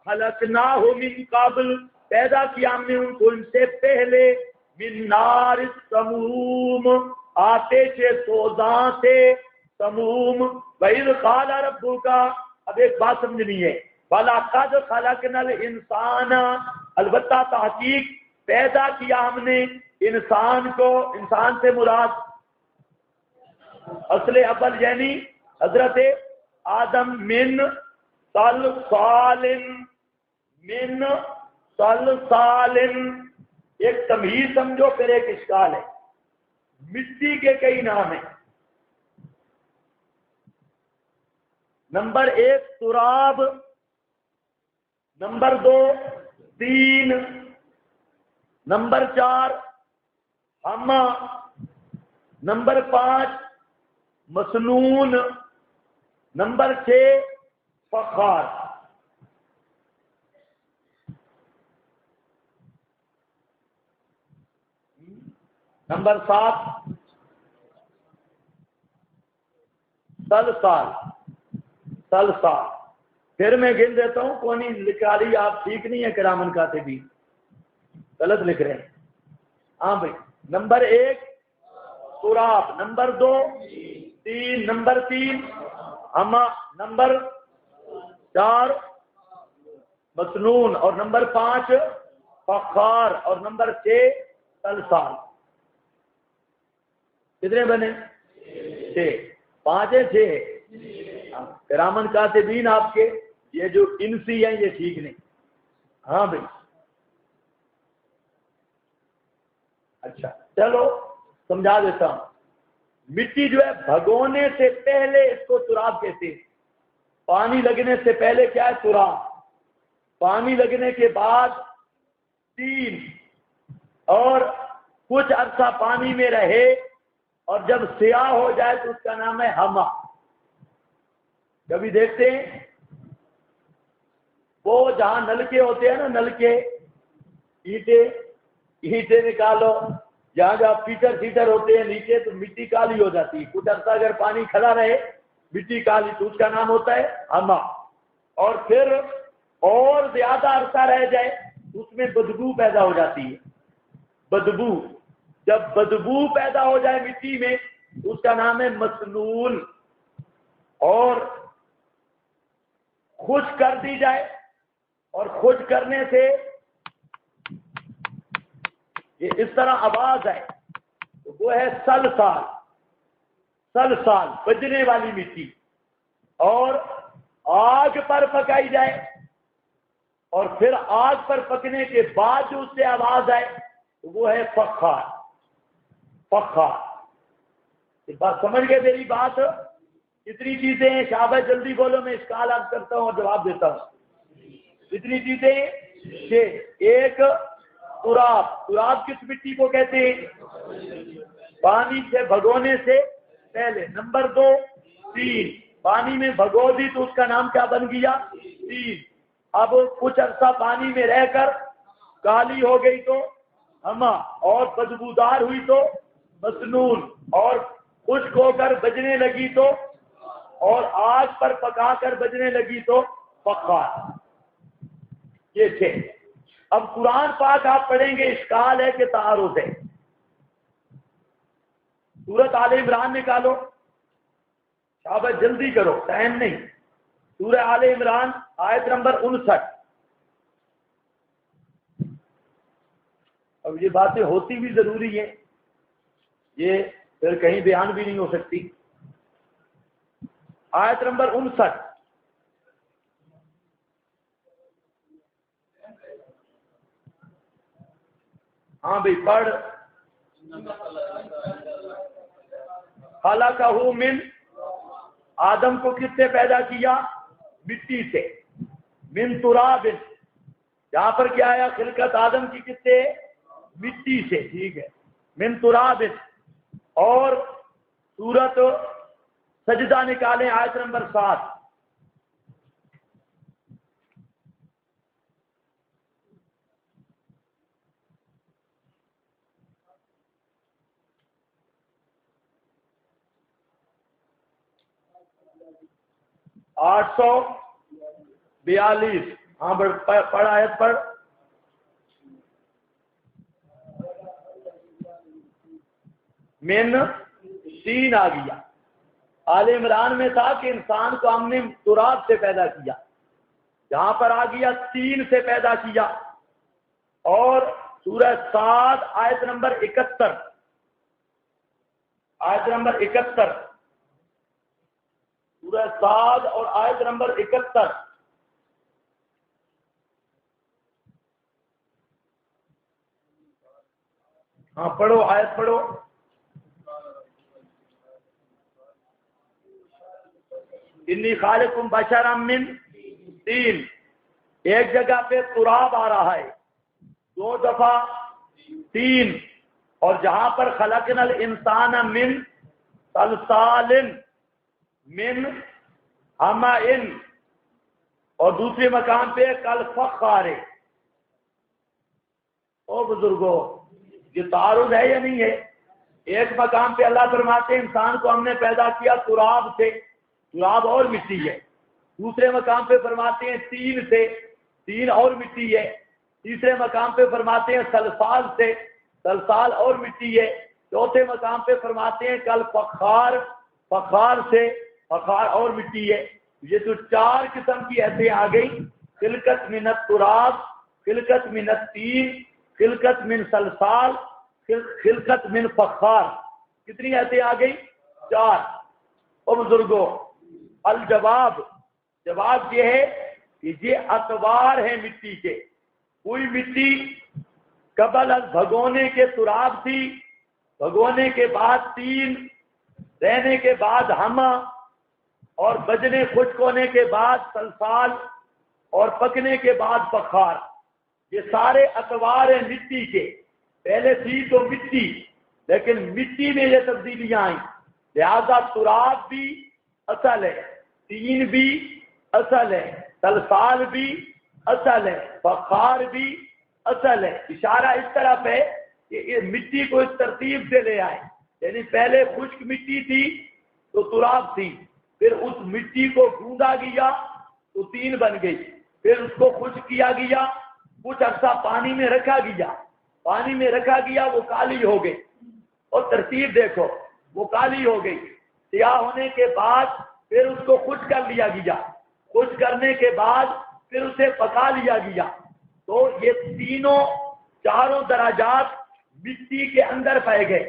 خلقناہ من قبل پیدا کیا ہم نے ان کو ان سے پہلے من نار السموم آتش سوزاں سے سموم. وَإِذْ قَالَ رَبُّكَ. اب ایک بات سمجھنی ہے. وَلَقَدْ خَلَقْنَا الْإِنسَانَ. البتہ تحقیق پیدا کیا ہم نے انسان کو. انسان سے مراد اصل اول یعنی حضرت آدم من صلصال من صلصال. ایک تمہیز سمجھو پھر ایک اشکال ہے. مٹی کے کئی نام ہیں. نمبر 1 تراب, نمبر 2 تین, نمبر 4 حما, نمبر 5 مسنون, نمبر 6 فخار. نمبر 7 سلسال. پھر میں گن دیتا ہوں. کونی لکھاری آپ ٹھیک نہیں ہے کرامن کاتبین غلط لکھ رہے ہیں. ہاں بھائی. نمبر 1 تراب, نمبر 2 تین, نمبر 3 ہما, نمبر 4 مسنون اور نمبر 5 فخار اور نمبر 6 سلسال. کتنے بنے؟ 6. 5 ہے 6 ہے. کرامن کاتبین آپ کے یہ جو انسی ہیں یہ ٹھیک نہیں. ہاں بھائی. اچھا چلو سمجھا دیتا ہوں. مٹی جو ہے بھگونے سے پہلے اس کو تراب کہتے ہیں. پانی لگنے سے پہلے کیا ہے؟ تراب. پانی لگنے کے بعد تین اور کچھ عرصہ پانی میں رہے اور جب سیاہ ہو جائے تو اس کا نام ہے ہما. کبھی دیکھتے ہیں وہ جہاں نلکے ہوتے ہیں نا, نلکے اینٹیں نکالو جہاں جہاں پیٹر ہوتے ہیں نیچے تو مٹی کالی ہو جاتی ہے. کچھ عرصہ اگر پانی کھڑا رہے مٹی کالی تو اس کا نام ہوتا ہے ہما. اور پھر اور زیادہ عرصہ رہ جائے تو اس میں بدبو پیدا ہو جاتی ہے. بدبو جب بدبو پیدا ہو جائے مٹی میں تو اس کا نام ہے مسنون. اور خشک کر دی جائے اور خشک کرنے سے یہ اس طرح آواز ہے تو وہ ہے سلسال. سلسال بجنے والی مٹی. اور آگ پر پکائی جائے اور پھر آگ پر پکنے کے بعد جو اس سے آواز آئے تو وہ ہے فخار. فخار. یہ بات سمجھ گئے میری بات؟ کتنی چیزیں ہیں؟ شاباش جلدی بولو, میں اسکال آپ کرتا ہوں اور جواب دیتا ہوں. کتنی چیزیں؟ 6. 1 تراب. تراب کس مٹی کو کہتے ہیں؟ پانی سے بھگونے سے پہلے. نمبر 2 تین. پانی میں بھگو دی تو اس کا نام کیا بن گیا؟ تین. اب کچھ عرصہ پانی میں رہ کر کالی ہو گئی تو ہما, اور بدبودار ہوئی تو مسنون, اور خشک ہو کر بجنے لگی تو, اور آگ پر پکا کر بجنے لگی تو فخار. یہ 6. اب قرآن پاک آپ پڑھیں گے اشکال ہے کہ تعارض ہے. سورۃ آل عمران نکالو. شاباش جلدی کرو, ٹائم نہیں. سورہ آل عمران آیت نمبر 59. اب یہ باتیں ہوتی بھی ضروری ہیں, یہ پھر کہیں بیان بھی نہیں ہو سکتی. آیت نمبر 59. ہاں بھائی پڑھ. خلقہ من، آدم کو کس سے پیدا کیا؟ مٹی سے. من تراب، یہاں پر کیا آیا؟ خلقت آدم کی کس سے؟ مٹی سے. ٹھیک ہے. من تراب. اور سورت سجدہ نکالیں، آیت نمبر 7. آٹھ سو 42. ہاں پڑھ آیت پڑھ. من 3 آ گیا. آل عمران میں تھا کہ انسان کو ہم نے تراب سے پیدا کیا، یہاں پر آ گیا 3 سے پیدا کیا. اور سورہ 7 آیت نمبر 71، آیت نمبر 71، سورہ 7 اور آیت نمبر 71. ہاں پڑھو، آیت پڑھو. انی خالقکم بشرا من طین. ایک جگہ پہ تراب آ رہا ہے، 2 دفعہ 3. اور جہاں پر خلقنا الانسان من صلصال من حمأ، اور دوسرے مقام پہ کالفخار. او بزرگوں، یہ تعارض ہے یا نہیں ہے؟ ایک مقام پہ اللہ فرماتے ہیں انسان کو ہم نے پیدا کیا تراب سے، تراب اور مٹی ہے. دوسرے مقام پہ فرماتے ہیں 3 سے، 3 اور مٹی ہے. تیسرے مقام پہ فرماتے ہیں سلسال سے، سلسال اور مٹی ہے. چوتھے مقام پہ فرماتے ہیں کل فخار، فخار سے، فخار اور مٹی ہے. یہ تو 4 قسم کی ایسے آ گئی. خلقت من التراب، خلقت من الطین، خلقت من سلسال، خلقت من فخار. کتنی ایسے آ گئی؟ 4. او بزرگوں، الجواب، جواب یہ ہے کہ یہ اطوار ہیں مٹی کے. کوئی مٹی قبل از بھگونے کے تراب تھی، بھگونے کے بعد 3، رہنے کے بعد ہما، اور بجنے خشک ہونے کے بعد سلسال، اور پکنے کے بعد فخار. یہ سارے اطوار ہیں مٹی کے. پہلے تھی تو مٹی، لیکن مٹی میں یہ تبدیلیاں آئیں. لہذا تراب بھی اصل ہے، 3 بھی اصل ہے، سلسال بھی اصل ہے، فخار بھی اصل ہے. اشارہ اس طرف ہے کہ یہ مٹی کو اس ترتیب سے لے آئے. یعنی پہلے خشک مٹی تھی تو تراب تھی، پھر اس مٹی کو ڈھونڈا گیا تو 3 بن گئی، پھر اس کو خشک کیا گیا، کچھ عرصہ پانی میں رکھا گیا، پانی میں رکھا گیا، وہ کالی ہو گئی. اور ترتیب دیکھو، وہ کالی ہو گئی. سیاہ ہونے کے بعد پھر اس کو خشک کر لیا گیا، خشک کرنے کے بعد پھر اسے پکا لیا گیا. تو یہ تینوں 4 درجات مٹی کے اندر پائے گئے.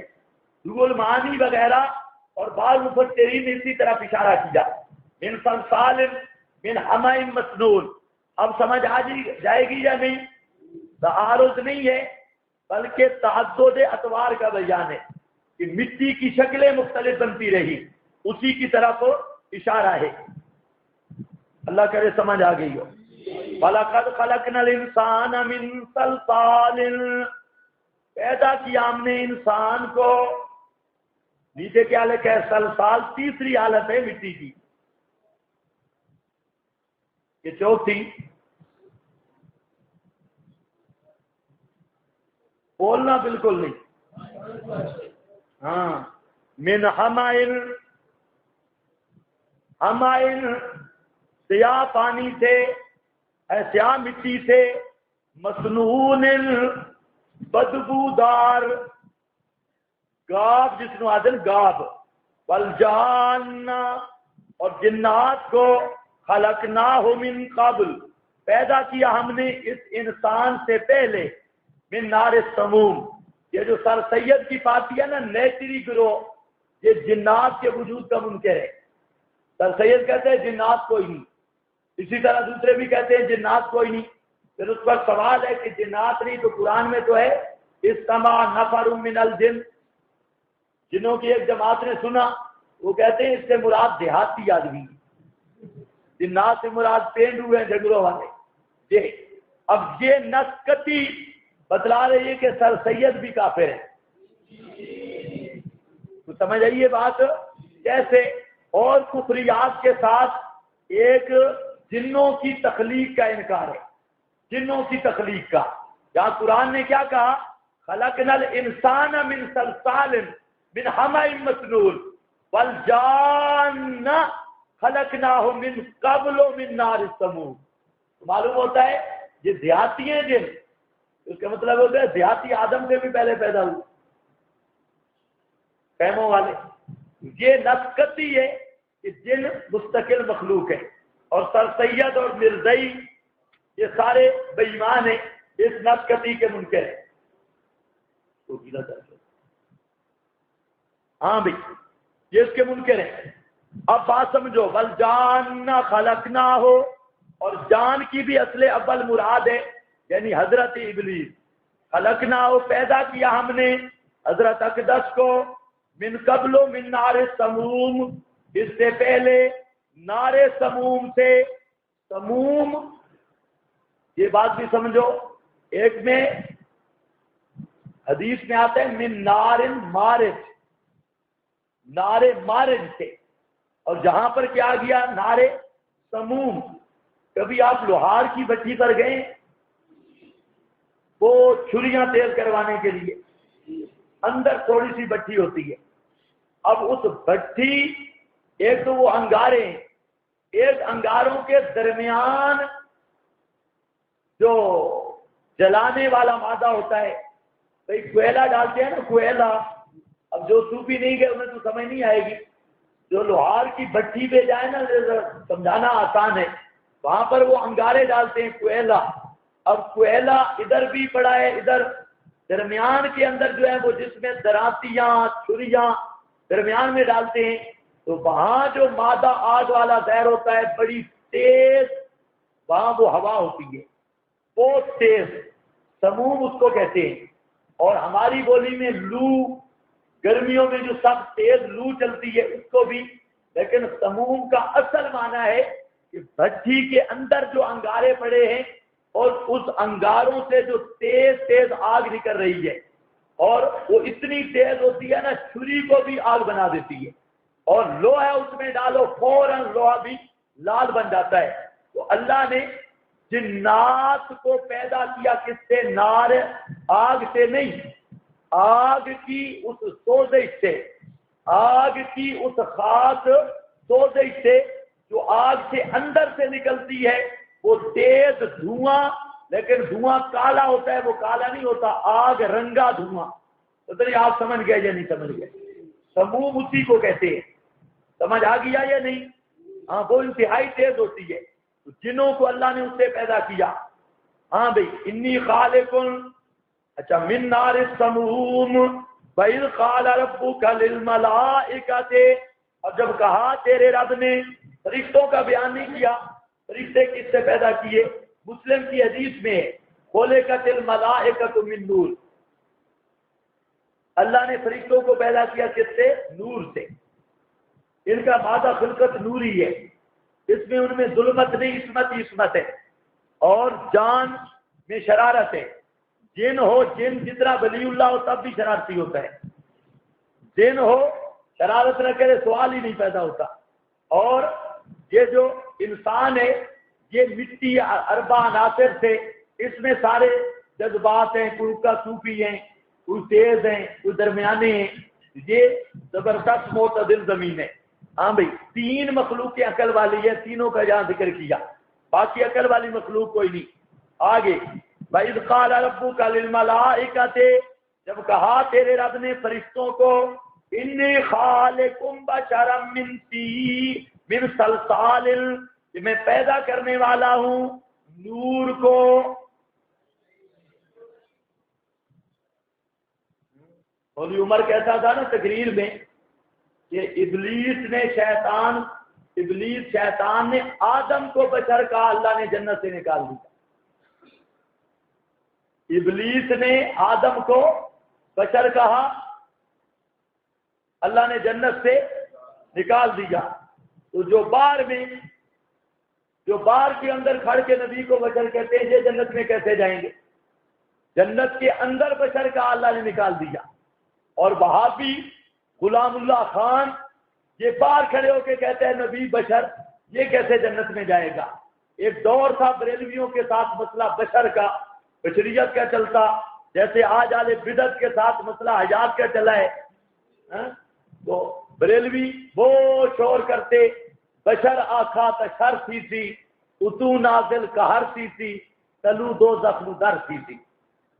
روح المعانی وغیرہ اور بعض مفسرین نے اسی طرح اشارہ کیا. من صلصال من حمأ مسنون. اب سمجھ آ جائے گی یا نہیں؟ تعارض نہیں ہے، بلکہ تعدد اطوار کا بیان ہے کہ مٹی کی شکلیں مختلف بنتی رہی، اسی کی طرف اشارہ ہے. اللہ کرے سمجھ آ گئی ہو. وَلَقَدْ خَلَقْنَا الْإِنسَانَ مِنْ صَلْصَالٍ. پیدا کیا ہم نے انسان کو، نیچے کیا لکھا ہے؟ سلسال. تیسری حالت ہے مٹی کی، یہ چوتھی. بولنا بالکل نہیں. ہاں. من حمائن، حمائن سیاہ پانی سے، سیاہ مٹی سے، مسنون بدبودار، گاب جس کو آدن گاب، والجان اور جنات کو، خلقناہ من قبل پیدا کیا ہم نے اس انسان سے پہلے، من نار السموم. یہ جو سر سید کی پارٹی ہے نا، نیچری گروہ، یہ جنات کے وجود کا منکر ہے. سر سید کہتے ہیں جنات کوئی نہیں، اسی طرح دوسرے بھی کہتے ہیں جنات کوئی نہیں. پھر اس پر سوال ہے کہ جنات نہیں تو قرآن میں تو ہے استمع نفر من الجن، جنوں کی ایک جماعت نے سنا، وہ کہتے ہیں اس سے مراد دیہاتی آدمی، جنات سے مراد پینڈو ہیں جنگلوں والے۔ یہ اب یہ نسکتی بتلا رہی ہے کہ سر سید بھی کافر ہے، تو سمجھ آئیے بات کیسے۔ اور کفریات کے ساتھ ایک جنوں کی تخلیق کا انکار ہے، جنوں کی تخلیق کا۔ یہاں قرآن نے کیا کہا؟ خلقنا الانسان من صلصال من حمأ مسنون والجان خلقناہ من قبل من نار السموم۔ معلوم ہوتا ہے یہ دیہاتی ہیں جن، اس کا مطلب ہوتا ہے دیہاتی آدم سے بھی پہلے پیدا ہوئے، خیموں والے۔ یہ نسکتی ہے کہ جن مستقل مخلوق ہے، اور سر سید اور مرزئی یہ سارے بے ایمان ہیں، اس نسکتی کے منکر ہیں۔ ہاں بھائی یہ اس کے منکر ہیں۔ اب بات سمجھو، والجان خلقنا ہو، اور جان کی بھی اصل اول مراد ہے، یعنی حضرت ابلیس۔ خلقنا ہو پیدا کیا ہم نے حضرت اقدس کو، من قبل من نار سموم، اس سے پہلے نار سموم سے۔ سموم یہ بات بھی سمجھو، ایک میں حدیث میں آتا ہے من نار مارج، نار مارج سے، اور جہاں پر کیا گیا نار سموم۔ کبھی آپ لوہار کی بھٹی پر گئے وہ چھریاں تیز کروانے کے لیے، اندر تھوڑی سی بھٹی ہوتی ہے۔ اب اس بھٹی، ایک تو وہ انگارے ہیں، ایک انگاروں کے درمیان جو جلانے والا مادہ ہوتا ہے، بھائی کوئلہ ڈالتے ہیں نا، کوئلہ۔ اب جو صوفی نہیں گئے انہیں تو سمجھ نہیں آئے گی، جو لوہار کی بھٹی پہ جائے نا، سمجھانا آسان ہے، وہاں پر وہ انگارے ڈالتے ہیں کوئلہ۔ اب کوئلہ ادھر بھی پڑا ہے، ادھر درمیان کے اندر جو ہے وہ جس میں دراتیاں چھریاں درمیان میں ڈالتے ہیں، تو وہاں جو مادہ آگ والا زہر ہوتا ہے بڑی تیز، وہاں وہ ہوا ہوتی ہے بہت تیز، سموم اس کو کہتے ہیں۔ اور ہماری بولی میں لو، گرمیوں میں جو سب تیز لو چلتی ہے اس کو بھی، لیکن سموم کا اصل معنی ہے کہ بھٹی کے اندر جو انگارے پڑے ہیں اور اس انگاروں سے جو تیز تیز آگ نکل رہی ہے، اور وہ اتنی تیز ہوتی ہے نا چھری کو بھی آگ بنا دیتی ہے، اور لوہا اس میں ڈالو فوراً لوہا بھی لال بن جاتا ہے۔ تو اللہ نے جنات کو پیدا کیا کس سے؟ نار، آگ سے نہیں، آگ کی اس سوزش سے، آگ کی اس خاص سوزش سے جو آگ سے اندر سے نکلتی ہے، وہ تیز دھواں، لیکن دھواں کالا ہوتا ہے، وہ کالا نہیں ہوتا، آگ رنگا دھواں۔ پتہ نہیں آپ سمجھ گئے یا نہیں سمجھ گئے؟ سموم اسی کو کہتے ہیں، سمجھ آ گیا یا نہیں؟ ہاں وہ انتہائی تیز ہوتی ہے، تو جنوں کو اللہ نے اس سے پیدا کیا۔ ہاں بھائی انی خالق، اچھا من نار السموم وَإِذْ قَالَ رَبُّكَ لِلْمَلَائِكَةِ، اور جب کہا تیرے رب نے، فرشتوں کا بیان نہیں کیا، فرشتے کس سے پیدا کیے؟ مسلم کی حدیث میں خُلِقَتِ الْمَلَائِكَةُ مِن نور، اللہ نے فرشتوں کو پیدا کیا کس سے؟ نور سے۔ ان کا مادہ خلقت نوری ہے، اس میں ان میں ظلمت نہیں، عصمت ہی عصمت ہے، اور جان میں شرارت ہے۔ جن ہو، جن جتنا ولی اللہ ہو تب بھی شرارتی ہوتا ہے، جن ہو شرارت نہ کرے سوال ہی نہیں پیدا ہوتا۔ اور یہ جو انسان ہے یہ مٹی اربع عناصر سے، اس میں سارے جذبات ہیں، کوئی کا صوفی ہیں، کوئی تیز ہیں، کوئی درمیانے ہیں، یہ زبردست معتدل زمین ہے۔ ہاں بھائی تین مخلوق کی عقل والی ہے، تینوں کا یہاں ذکر کیا، باقی عقل والی مخلوق کوئی نہیں۔ آگے وَإِذْ قَالَ رَبُّكَ لِلْمَلَائِكَةِ، جب کہا تیرے رب نے فرشتوں کو، انی خالق بشرا من طین من صلصال، کہ میں پیدا کرنے والا ہوں نور کو۔ مولی عمر کہتا تھا نا تقریر میں کہ ابلیس شیطان نے آدم کو بشر کہا، اللہ نے جنت سے نکال دیا۔ ابلیس نے آدم کو بشر کہا، اللہ نے جنت سے نکال دیا، تو جو بار کے اندر کھڑ کے نبی کو بشر کہتے ہیں، یہ جنت میں کیسے جائیں گے؟ جنت کے اندر بشر کا اللہ نے نکال دیا۔ اور وہابی غلام اللہ خان یہ باہر کھڑے ہو کے کہتے ہیں نبی بشر، یہ کیسے جنت میں جائے گا؟ ایک دور تھا بریلویوں کے ساتھ مسئلہ بشر کا، بشریت کا چلتا، جیسے آج اہل بدعت کے ساتھ مسئلہ حیات کا چلا ہے۔ تو بریلوی وہ شور کرتے، بشر آخا تشر سی اتو نازل کہر سی تلو دو زخم در سی۔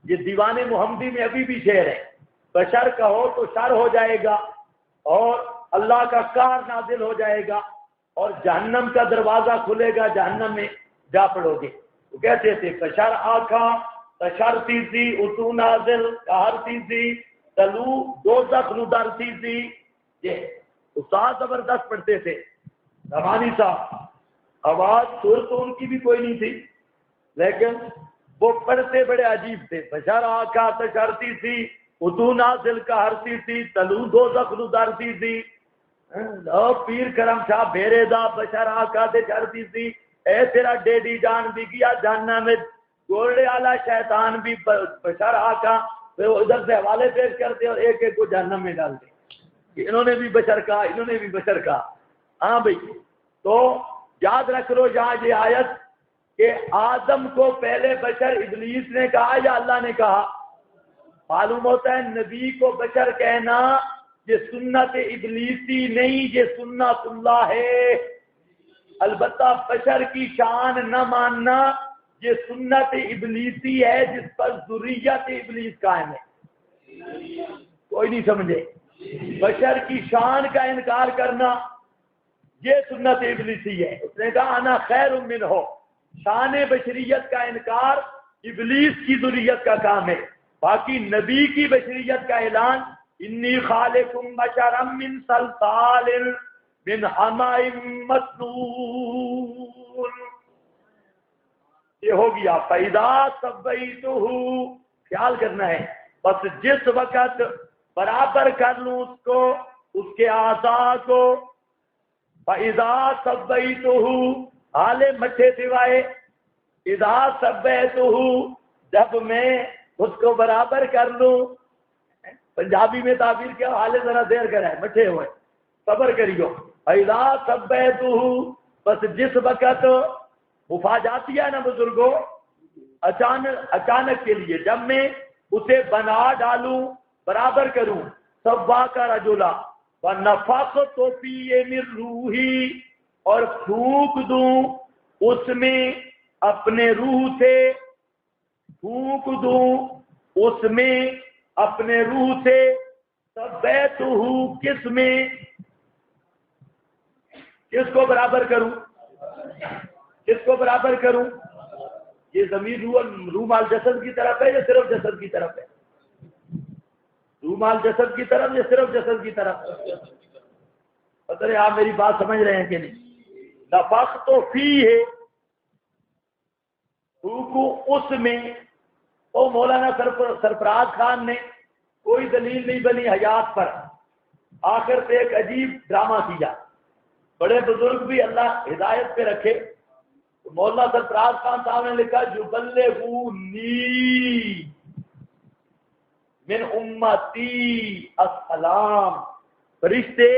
یہ دیوان محمدی میں ابھی بھی شعر ہے، بشر کہو تو شر ہو جائے گا اور اللہ کا قہر نازل ہو جائے گا اور جہنم کا دروازہ کھلے گا، جہنم میں جا پڑو گے۔ وہ کہتے تھے بشر آخا تشر سی اتو نازل کہر سی تلو دو زخم در سی۔ یہ استاد زبردست پڑھتے تھے، رحمانی صاحب، آواز سر تو ان کی بھی کوئی نہیں تھی، لیکن وہ پڑھتے بڑے عجیب تھے۔ بشر آقا تشرتی سی اتو نازل کا ہرتی سی تلو دو زخم دارتی سی۔ پیر کرم شاہ بھیرے دا بشر آقا تشرتی سی، اے تیرا ڈیڈی جان بھی گیا جاننا میں، گولڈے والا شیطان بھی بشر آقا، پھر ادھر سے حوالے پیش کرتے اور ایک ایک کو جہنم میں ڈالتے، انہوں نے بھی بشر کہا، انہوں نے بھی بشر کہا۔ ہاں بھائی، تو یاد رکھ لو یہاں یہ آیت کہ آدم کو پہلے بشر ابلیس نے کہا یا اللہ نے کہا؟ معلوم ہوتا ہے نبی کو بشر کہنا یہ سنت ابلیسی نہیں، یہ سنت اللہ ہے۔ البتہ بشر کی شان نہ ماننا یہ سنت ابلیسی ہے جس پر ذریت ابلیس قائم ہے۔ کوئی نہیں سمجھے؟ بشر کی شان کا انکار کرنا یہ سنت ابلیسی ہے۔ اس نے کہا انا خیر منہ، شان بشریت کا انکار ابلیس کی ذریت کا کام ہے۔ باقی نبی کی بشریت کا اعلان انی خالق بشرا من صلصال من حمأ مسنون، یہ ہو گیا۔ فَإِذَا سَوَّيْتُهُ، خیال کرنا ہے، بس جس وقت برابر کر لوں اس کو، اس کے اعضاء کو، فَإِذَا سَوَّيْتُهُ حال مٹھے سوائے، اذا سویتہ جب میں اس کو برابر کر لوں۔ پنجابی میں تعبیر کیا، حال ذرا دیر کرا ہے، مٹھے ہوئے، صبر کریو۔ اذا سویتہ، بس جس وقت مفاجاتی ہے نا بزرگوں، اچانک کے لیے، جب میں اسے بنا ڈالوں، برابر کروں، سوا کا رجلا ونفخت فیہ من روحی، اور پھونک دوں اس میں اپنے روح سے، پھونک دوں اس میں اپنے روح سے، سبیتہ کس میں، کس کو برابر کروں، کس کو برابر کروں؟ یہ ضمیر روح مال جسد کی طرف ہے یا صرف جسد کی طرف ہے؟ روح مال جسد کی طرف یا صرف جسد کی طرف؟ پتہ نہیں آپ میری بات سمجھ رہے ہیں کہ نہیں؟ نفخت فیہ، روکو اس میں۔ او مولانا سرفراز خان نے کوئی دلیل نہیں بنی حیات پر، آخر سے ایک عجیب ڈرامہ کیا۔ بڑے بزرگ بھی اللہ ہدایت پہ رکھے، مولانا سرفراز خان صاحب نے لکھا یبلغونی من امتی السلام، فرشتے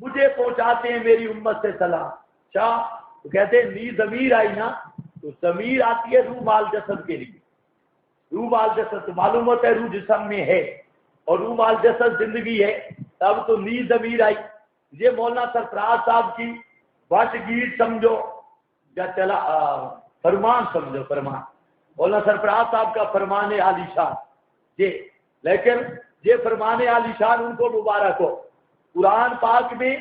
مجھے پہنچاتے ہیں میری امت سے سلام۔ شاہ تو کہتے ہیں نی ضمیر آئی نا، تو ضمیر آتی ہے روح مال جسد کے لیے، روح مال جسد تو معلوم ہوتا ہے روح جسم میں ہے اور روح مال جسد زندگی ہے، تب تو نی ضمیر آئی۔ یہ مولانا سرفراز صاحب کی وٹ گیت سمجھو یا چلا فرمان سمجھو، فرمان مولانا سرفراز صاحب کا فرمان عالی شان یہ، لیکن یہ فرمان عالی شان ان کو مبارک ہو۔ قرآن پاک میں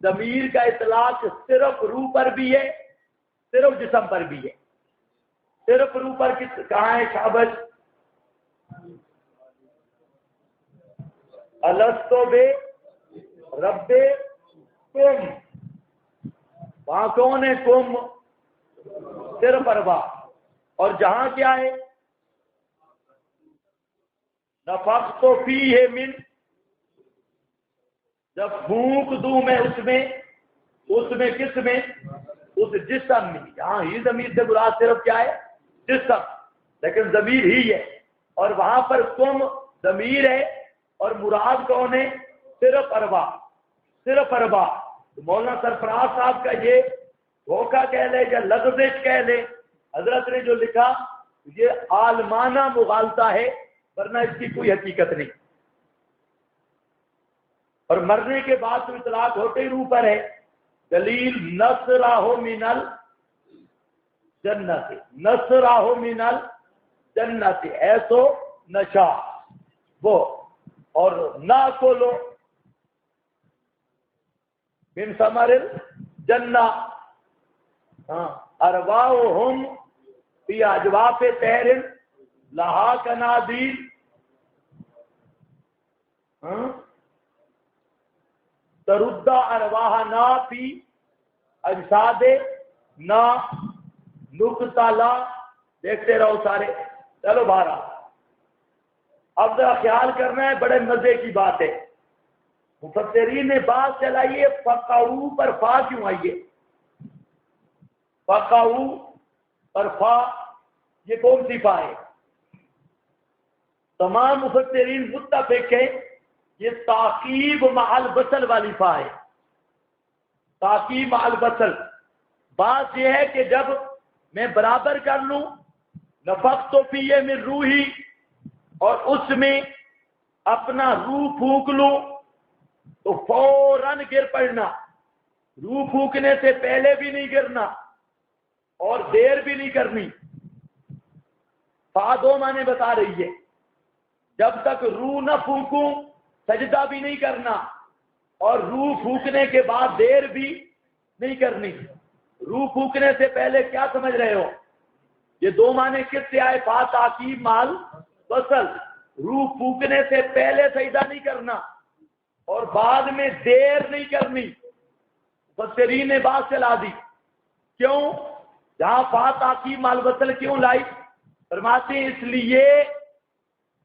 ضمیر کا اطلاق صرف روح پر بھی ہے، صرف جسم پر بھی ہے۔ صرف روح پر کہاں ہے شابش؟ الستو بے رب کم، وہاں کون ہے کم؟ صرف اربع۔ اور جہاں کیا ہے؟ نفخت فیہ من، جب پھونک دوں میں اس میں کس میں؟ اس جسم میں. یہاں ہی ضمیر سے مراد صرف کیا ہے؟ جسم، لیکن ضمیر ہی ہے. اور وہاں پر تم ضمیر ہے اور مراد کون ہے؟ صرف ارواح. مولانا سرفراز صاحب کا یہ دھوکہ کہہ لے یا لغزش کہہ لے، حضرت نے جو لکھا یہ عالمانہ مغالطہ ہے، ورنہ اس کی کوئی حقیقت نہیں. اور مرنے کے بعد تو اطلاق ہوتے ہی روح پر ہے. دلیل نصرہ من الجنت ایسو نشا وہ، اور نہ کھولو من ثمر الجنہ. ارواحہم فی اجواف طیر لہا کنادیل. ترد ارواحنا فی اجساد نا نقطہ لا. دیکھتے رہو سارے. چلو بارہ، اب ذرا خیال کرنا ہے، بڑے مزے کی بات ہے. مفسرین نے بات چلائیے فقعو پر فا کیوں آئیے؟ فقعو پر فا، یہ کون سی فا ہے؟ تمام مفسرین متفق ہیں یہ تعقیب مع البصل والی فا ہے. تعقیب مع البصل. بات یہ ہے کہ جب میں برابر کر لوں نفخت فیہ من روحی اور اس میں اپنا روح پھونک لوں تو فوراً گر پڑنا. روح پھونکنے سے پہلے بھی نہیں گرنا اور دیر بھی نہیں کرنی. فا دو معنی بتا رہی ہے. جب تک روح نہ پھونکوں سجدہ بھی نہیں کرنا اور روح پھونکنے کے بعد دیر بھی نہیں کرنی. روح پھونکنے سے پہلے کیا سمجھ رہے ہو؟ یہ دو معنی کس سے آئے؟ فا تعقیب مال بسل. روح پھونکنے سے پہلے سجدہ نہیں کرنا اور بعد میں دیر نہیں کرنی. مفسرین نے بات چلا دی. کیوں؟ جہاں فا تعقیب مال بسل کیوں لائی؟ فرماتے ہیں اس لیے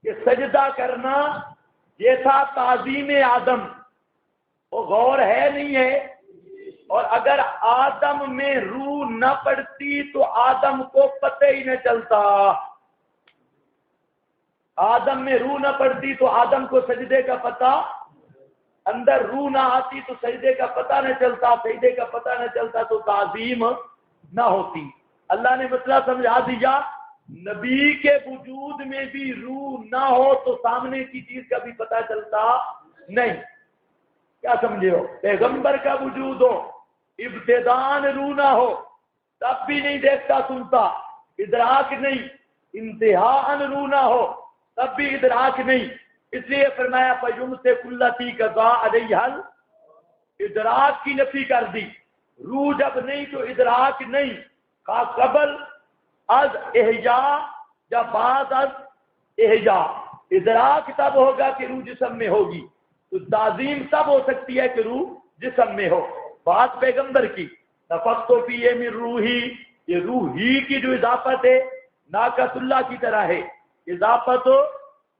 کہ سجدہ کرنا یہ تھا تعظیم آدم، وہ غور ہے نہیں ہے. اور اگر آدم میں روح نہ پڑتی تو آدم کو پتہ ہی نہ چلتا. آدم میں روح نہ پڑتی تو آدم کو سجدے کا پتہ، اندر روح نہ آتی تو سجدے کا پتہ نہ چلتا، سجدے کا پتہ نہ چلتا تو تعظیم نہ ہوتی. اللہ نے مسئلہ سمجھا دیا. نبی کے وجود میں بھی روح نہ ہو تو سامنے کی چیز کا بھی پتہ چلتا نہیں. کیا سمجھے ہو؟ پیغمبر کا وجود ہو، ابتدان روح نہ ہو تب بھی نہیں دیکھتا سنتا، ادراک نہیں. انتہاء روح نہ ہو تب بھی ادراک نہیں. اس لیے فرمایا فیوم سے کلتی قضا علیہ، ادراک کی نفی کر دی. روح جب نہیں تو ادراک نہیں. قبل از احیاء یا بعد از احیاء. ادراک تب ہوگا کہ روح جسم میں ہوگی، تو تعظیم تب ہو سکتی ہے کہ روح جسم میں ہو. بات پیغمبر کی نفخت فیہ من روحی، یہ روح ہی کی جو اضافت ہے ناقۃ اللہ کی طرح ہے. اضافت و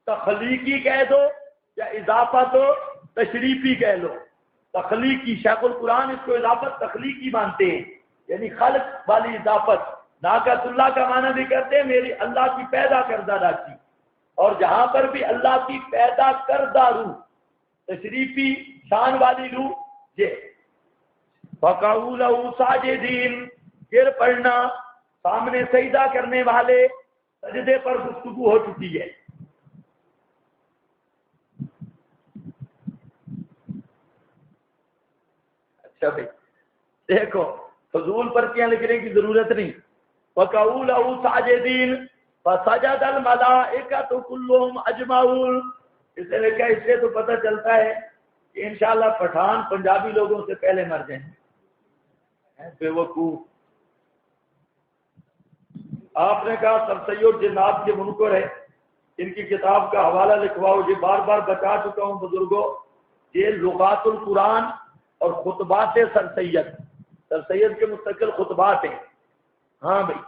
تخلیقی کہہ دو یا اضافت و تشریفی کہہ لو. تخلیقی، شیخ القرآن اس کو اضافت تخلیقی مانتے ہیں، یعنی خلق والی اضافت. ناقۃ اللہ کا معنی بھی کرتے ہیں میری اللہ کی پیدا کردہ راکی. اور جہاں پر بھی اللہ کی پیدا کردہ روح، تشریفی شان والی روح، یہ فَقَعُوا لَهُ سَاجِدِينَ، گر پڑنا سامنے سجدہ کرنے والے. سجدے پر گفتگو ہو چکی ہے. اچھا بھائی دیکھو، فضول پرچیاں لکھنے کی ضرورت نہیں. فَقَعُوا لَهُ سَاجِدِينَ فَسَجَدَ الْمَلَائِكَةُ كُلُّهُمْ أَجْمَعُونَ. اس سے تو پتہ چلتا ہے کہ انشاءاللہ پٹھان پنجابی لوگوں سے پہلے مر جائیں. بے وقوف. آپ نے کہا سر سید جناب کے منکر ہے، ان کی کتاب کا حوالہ لکھواؤ. یہ بار بار بتا چکا ہوں بزرگوں، یہ لغات القرآن اور خطبات سر سید کے مستقل خطبات ہیں. ہاں بھائی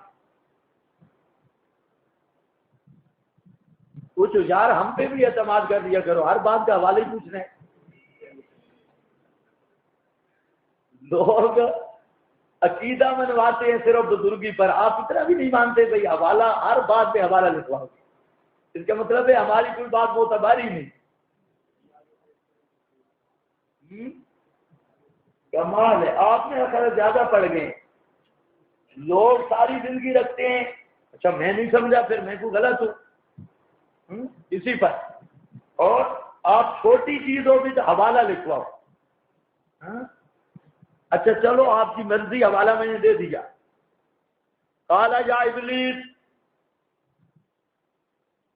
کچھ یار ہم پہ بھی اعتماد کر دیا کرو، ہر بات کا حوالے پوچھ رہے ہیں لوگ، عقیدہ منواتے ہیں صرف بزرگی پر، آپ اتنا بھی نہیں مانتے بھائی حوالہ، ہر بات پہ حوالہ لکھواؤ گے، اس کا مطلب ہے ہماری کوئی بات معتبر ہی نہیں۔ کمال ہے، آپ نے اگر زیادہ پڑھ گئے، لوگ ساری زندگی رکھتے ہیں، اچھا میں نہیں سمجھا پھر میں کو غلط ہوں اسی پر، اور آپ چھوٹی چیز ہو بھی تو حوالہ لکھواؤ۔ اچھا چلو آپ کی مرضی، حوالہ میں نے دے دیا۔ قال یا ابلیس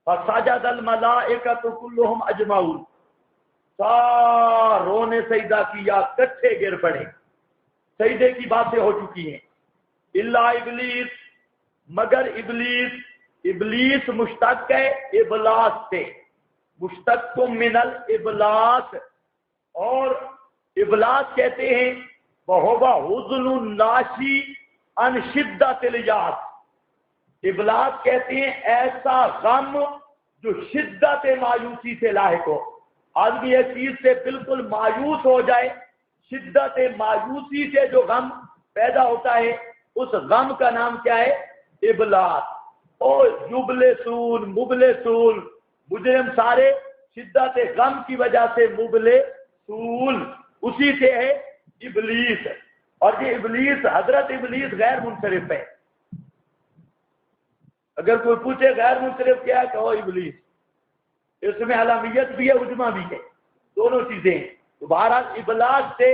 فسجد الملائکۃ کلھم اجمعون، ساروں نے سجدہ کیا، کٹھے گر پڑے، سجدے کی باتیں ہو چکی ہیں، الا ابلیس، مگر ابلیس، ابلیس مشتق ہے ابلاس سے، مشتق من الابلاس، اور ابلاس کہتے ہیں وَهُوَ حُزْنُ النَّاشِي عَنْ شِدَّةِ الْيَأْسِ، ابلاس کہتے ہیں ایسا غم جو شدت مایوسی سے لاحق ہو، آدمی ایک چیز سے بالکل مایوس ہو جائے، شدت مایوسی سے جو غم پیدا ہوتا ہے اس غم کا نام کیا ہے؟ ابلاس۔ اور یبلسون، مبلسون، مجرم سارے شدت غم کی وجہ سے مبلسون، اسی سے ہے ابلیس۔ اور یہ ابلیس، حضرت ابلیس غیر منصرف ہے، اگر کوئی پوچھے غیر منصرف کیا ہے کہو ابلیس، اس میں علامیت بھی ہے، عجمہ بھی ہے، دونوں چیزیں ہیں۔ تو بہرحال ابلاس سے،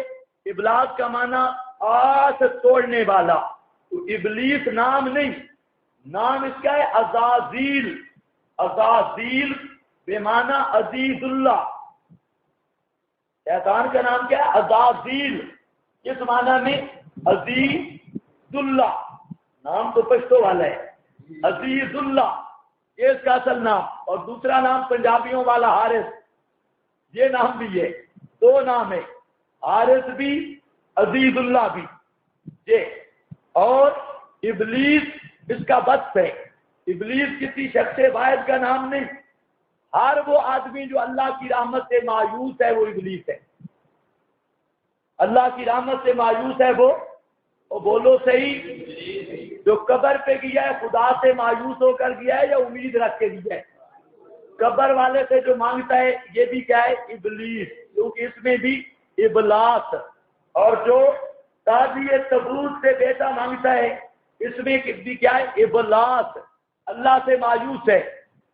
ابلاس کا معنی آس توڑنے والا، تو ابلیس نام نہیں، نام اس کا ہے عزازیل، عزازیل بے معنی عزیز اللہ، شیطان کا نام کیا ہے؟ عزازیل، اس معنی میں عزیز اللہ، نام تو پشتو والا ہے، عزیز اللہ یہ اس کا اصل نام، اور دوسرا نام پنجابیوں والا حارث، یہ نام بھی ہے، دو نام ہے، حارث بھی عزیز اللہ بھی یہ۔ اور ابلیس اس کا وصف ہے، ابلیس کسی شخص واحد کا نام نہیں، ہر وہ آدمی جو اللہ کی رحمت سے مایوس ہے وہ ابلیس ہے، اللہ کی رحمت سے مایوس ہے وہ بولو صحیح، جو قبر پہ گیا ہے خدا سے مایوس ہو کر گیا ہے یا امید رکھ کے گیا ہے؟ قبر والے سے جو مانگتا ہے یہ بھی کیا ہے؟ ابلیس، کیونکہ اس میں بھی ابلاس، اور جو قاضی تبوت سے بیٹا مانگتا ہے اس میں بھی کیا ہے؟ ابلاس، اللہ سے مایوس ہے۔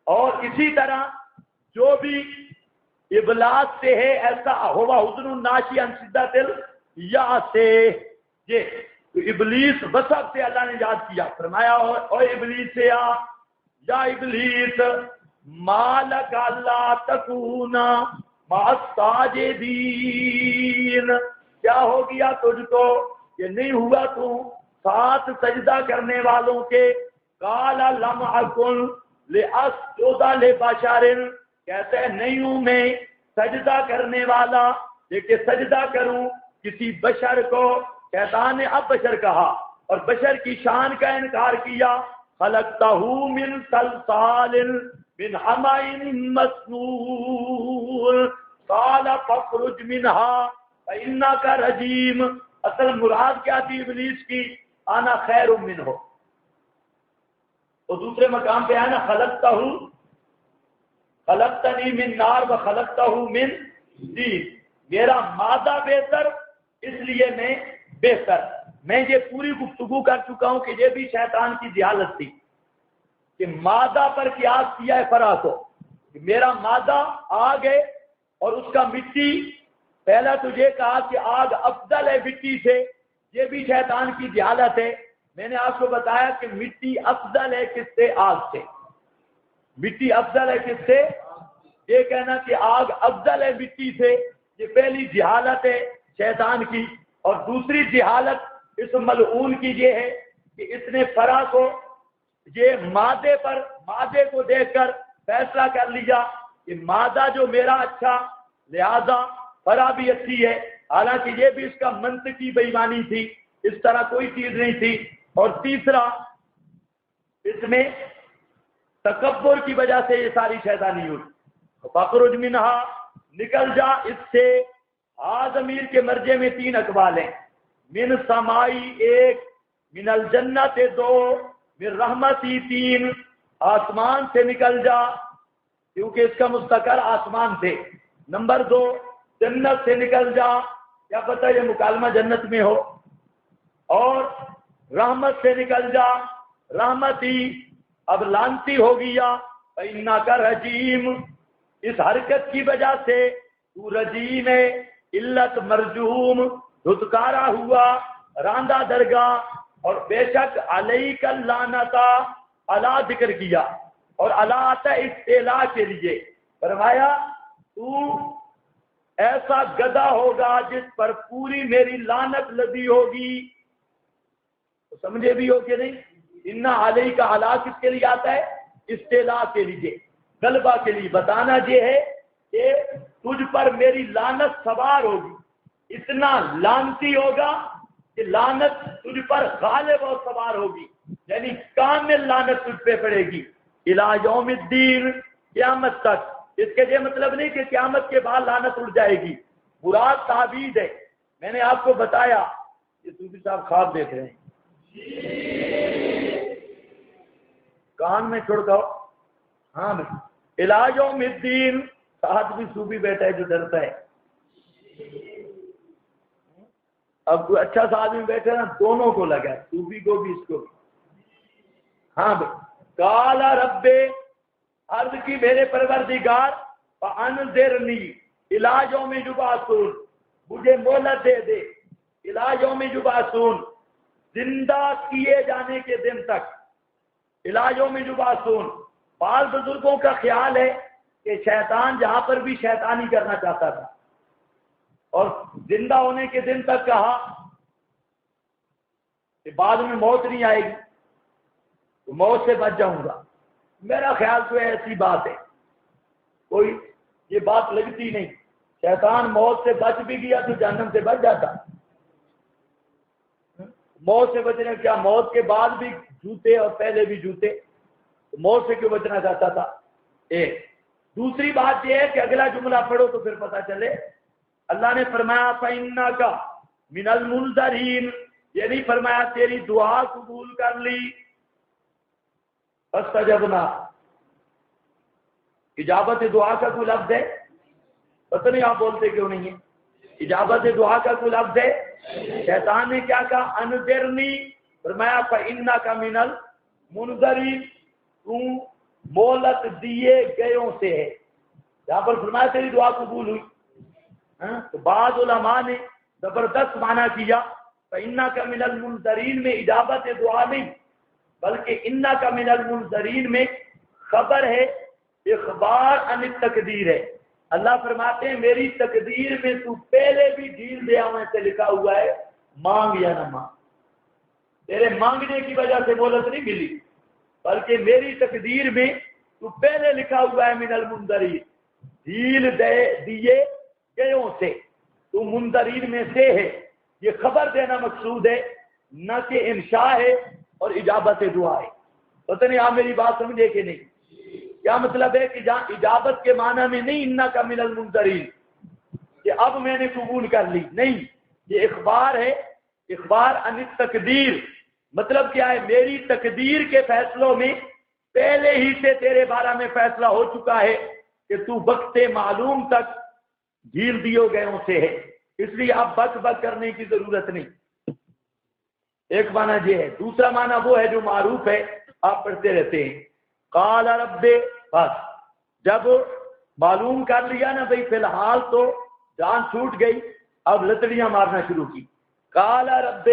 اور اسی طرح جو بھی ابلاس سے ہے ایسا ہوا حزن الناشی عن شدت الیأس، یہ تو ابلیس وصف سے اللہ نے یاد کیا، فرمایا او ابلیس یا ابلیس مالک اللہ تکون مع الساجدین، کیا ہو گیا تجھ کو کہ نہیں ہوا تو ساتھ سجدہ کرنے والوں کے؟ قال لم اکن لاسجد لبشر، کہتے ہیں نہیں ہوں میں سجدہ کرنے والا لیکن سجدہ کروں کسی بشر کو۔ شیطان نے اب بشر کہا اور بشر کی شان کا انکار کیا، خلقتہ من صلصال من حمأ مسنون قال فاخرج منها فإنك رجیم۔ اصل مراد کیا تھی ابلیس کی؟ انا خیر منہ، اور دوسرے مقام پہ ہے نا خلقتنی من نار و خلقتہ من طین، میرا مادہ بہتر اس لیے میں بہتر۔ میں یہ پوری گفتگو کر چکا ہوں کہ یہ بھی شیطان کی جہالت تھی کہ مادہ پر قیاس کیا ہے فرا کو، میرا مادہ آگ ہے اور اس کا مٹی، پہلا تجھے کہا کہ آگ افضل ہے مٹی سے، یہ بھی شیطان کی جہالت ہے۔ میں نے آپ کو بتایا کہ مٹی افضل ہے کس سے؟ آگ سے، مٹی افضل ہے کس سے؟ یہ کہنا کہ آگ افضل ہے مٹی سے، یہ پہلی جہالت ہے شیطان کی۔ اور دوسری جہالت اس ملعون کی یہ ہے کہ اس نے فرا کو یہ مادے پر، مادے کو دیکھ کر فیصلہ کر لیا کہ مادہ جو میرا اچھا لہذا فرا بھی اچھی ہے، حالانکہ یہ بھی اس کا منطقی بے ایمانی تھی، اس طرح کوئی چیز نہیں تھی۔ اور تیسرا اس میں تکبر کی وجہ سے یہ ساری شیطانی ہوئی. فخرج منہا نکل جا اس سے. ضمیر کے مرجے میں 3 اقوال ہیں. من سمائی 1، من الجنت 2، من رحمتی 3. آسمان سے نکل جا کیونکہ اس کا مستقر آسمان سے. نمبر 2 جنت سے نکل جا، کیا پتہ یہ مکالمہ جنت میں ہو. اور رحمت سے نکل جا، رحمتی اب لانتی ہو گیا. فإنک رجیم، اس حرکت کی وجہ سے تو رجیم ہے. علت مرجوم دھتکارا ہوا، راندہ درگاہ. اور بے شک علیک اللعنتا، اللہ ذکر کیا اور اللہ آتا استعلاء کے لیے. فرمایا تو ایسا گدھا ہوگا جس پر پوری میری لعنت لدی ہوگی. سمجھے بھی ہو کہ نہیں؟ انا علیہ کا اللہ کس کے لیے آتا ہے؟ استعلاء کے لیے، غلبہ کے لیے. بتانا یہ ہے کہ تجھ پر میری لعنت سوار ہوگی. اتنا لعنتی ہوگا کہ لعنت تجھ پر غالب اور سوار ہوگی، یعنی کامل لعنت تجھ پہ پڑے گی. الی یوم الدین، قیامت تک. اس کے یہ مطلب نہیں کہ قیامت کے بعد لعنت اڑ جائے گی. مراد تعبید ہے. میں نے آپ کو بتایا کہ صوفی صاحب خواب دیکھ رہے ہیں. کان میں چھوڑ دو. ہاں بھائی، الی یوم الدین. ساتھ بھی صوفی بیٹھا ہے جو ڈرتا ہے. اب کوئی اچھا سا آدمی بیٹھے نا، دونوں کو لگا، صوفی کو بھی اس کو بھی. ہاں بھائی. قال رب، عرض کی میرے پروردگار، فانذرنی الی یوم یبعثون، مجھے مہلت دے دے. الی یوم یبعثون، زندہ کیے جانے کے دن تک. الی یوم یبعثون. بعض بزرگوں کا خیال ہے کہ شیطان جہاں پر بھی شیطانی کرنا چاہتا تھا اور زندہ ہونے کے دن تک کہا کہ بعد میں موت نہیں آئے گی تو موت سے بچ جاؤں گا. میرا خیال تو ایسی بات ہے، کوئی یہ بات لگتی نہیں. شیطان موت سے بچ بھی گیا تو جہنم سے بچ جاتا. موت سے بچنے کیا، موت کے بعد بھی جوتے اور پہلے بھی جوتے، موت سے کیوں بچنا چاہتا تھا. ایک دوسری بات یہ ہے کہ اگلا جملہ پڑھو تو پھر پتہ چلے. اللہ نے فرمایا فإنک من المنذرین، یہ نہیں فرمایا تیری دعا قبول کر لی. فاستجبنا، اجابت دعا کا کوئی لفظ ہے؟ پتہ نہیں آپ بولتے کیوں نہیں ہے. اجابت دعا کا کوئی لفظ ہے؟ شیطان نے کیا کہا؟ انذرنی. فرمایا فإنک من المنذرین، تو مہلت دیے گئوں سے ہے. یہاں پر فرمایا تیری دعا قبول ہوئی. تو بعض علماء نے زبردست معنی کیا. فإنک من المنذرین میں اجابت دعا نہیں بلکہ انک من المنذرین میں خبر ہے، اخبار عن التقدیر ہے. اللہ فرماتے ہیں میری تقدیر میں تو پہلے بھی ڈھیل دیا میں سے لکھا ہوا ہے، مانگ یا نہ مانگ. تیرے مانگنے کی وجہ سے مہلت نہیں ملی بلکہ میری تقدیر میں تو پہلے لکھا ہوا ہے من المنذرین، ڈھیل دیے گئوں سے. تو منذرین میں سے ہے. یہ خبر دینا مقصود ہے، نہ کہ انشاء ہے اور اجابت دعا ہے. پتہ نہیں آپ میری بات سمجھے کہ نہیں؟ کیا مطلب ہے کہ جہاں اجابت کے معنی میں نہیں انک من المنذرین کہ اب میں نے قبول کر لی، نہیں، یہ اخبار ہے، اخبار عن التقدیر. مطلب کیا ہے؟ میری تقدیر کے فیصلوں میں پہلے ہی سے تیرے بارے میں فیصلہ ہو چکا ہے کہ تو وقت معلوم تک ڈھیل دیو گئوں سے ہے، اس لیے اب بک بک کرنے کی ضرورت نہیں. ایک معنی یہ ہے. دوسرا معنی وہ ہے جو معروف ہے، آپ پڑھتے رہتے ہیں. قال رب، بس جب معلوم کر لیا نا بھئی فی الحال تو جان چھوٹ گئی، اب لتڑیاں مارنا شروع کی. قال رب،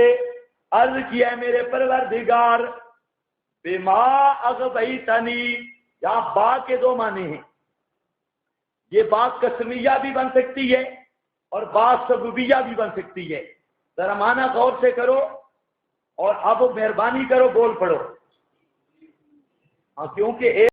عرض کیا ہے میرے پروردگار، بما اغویتنی. یہاں با کے دو معنی ہیں. یہ بات قسمیہ بھی بن سکتی ہے اور بات سببیہ بھی بن سکتی ہے. ذرا معنی غور سے کرو اور اب مہربانی کرو بول پڑو. ہاں کیونکہ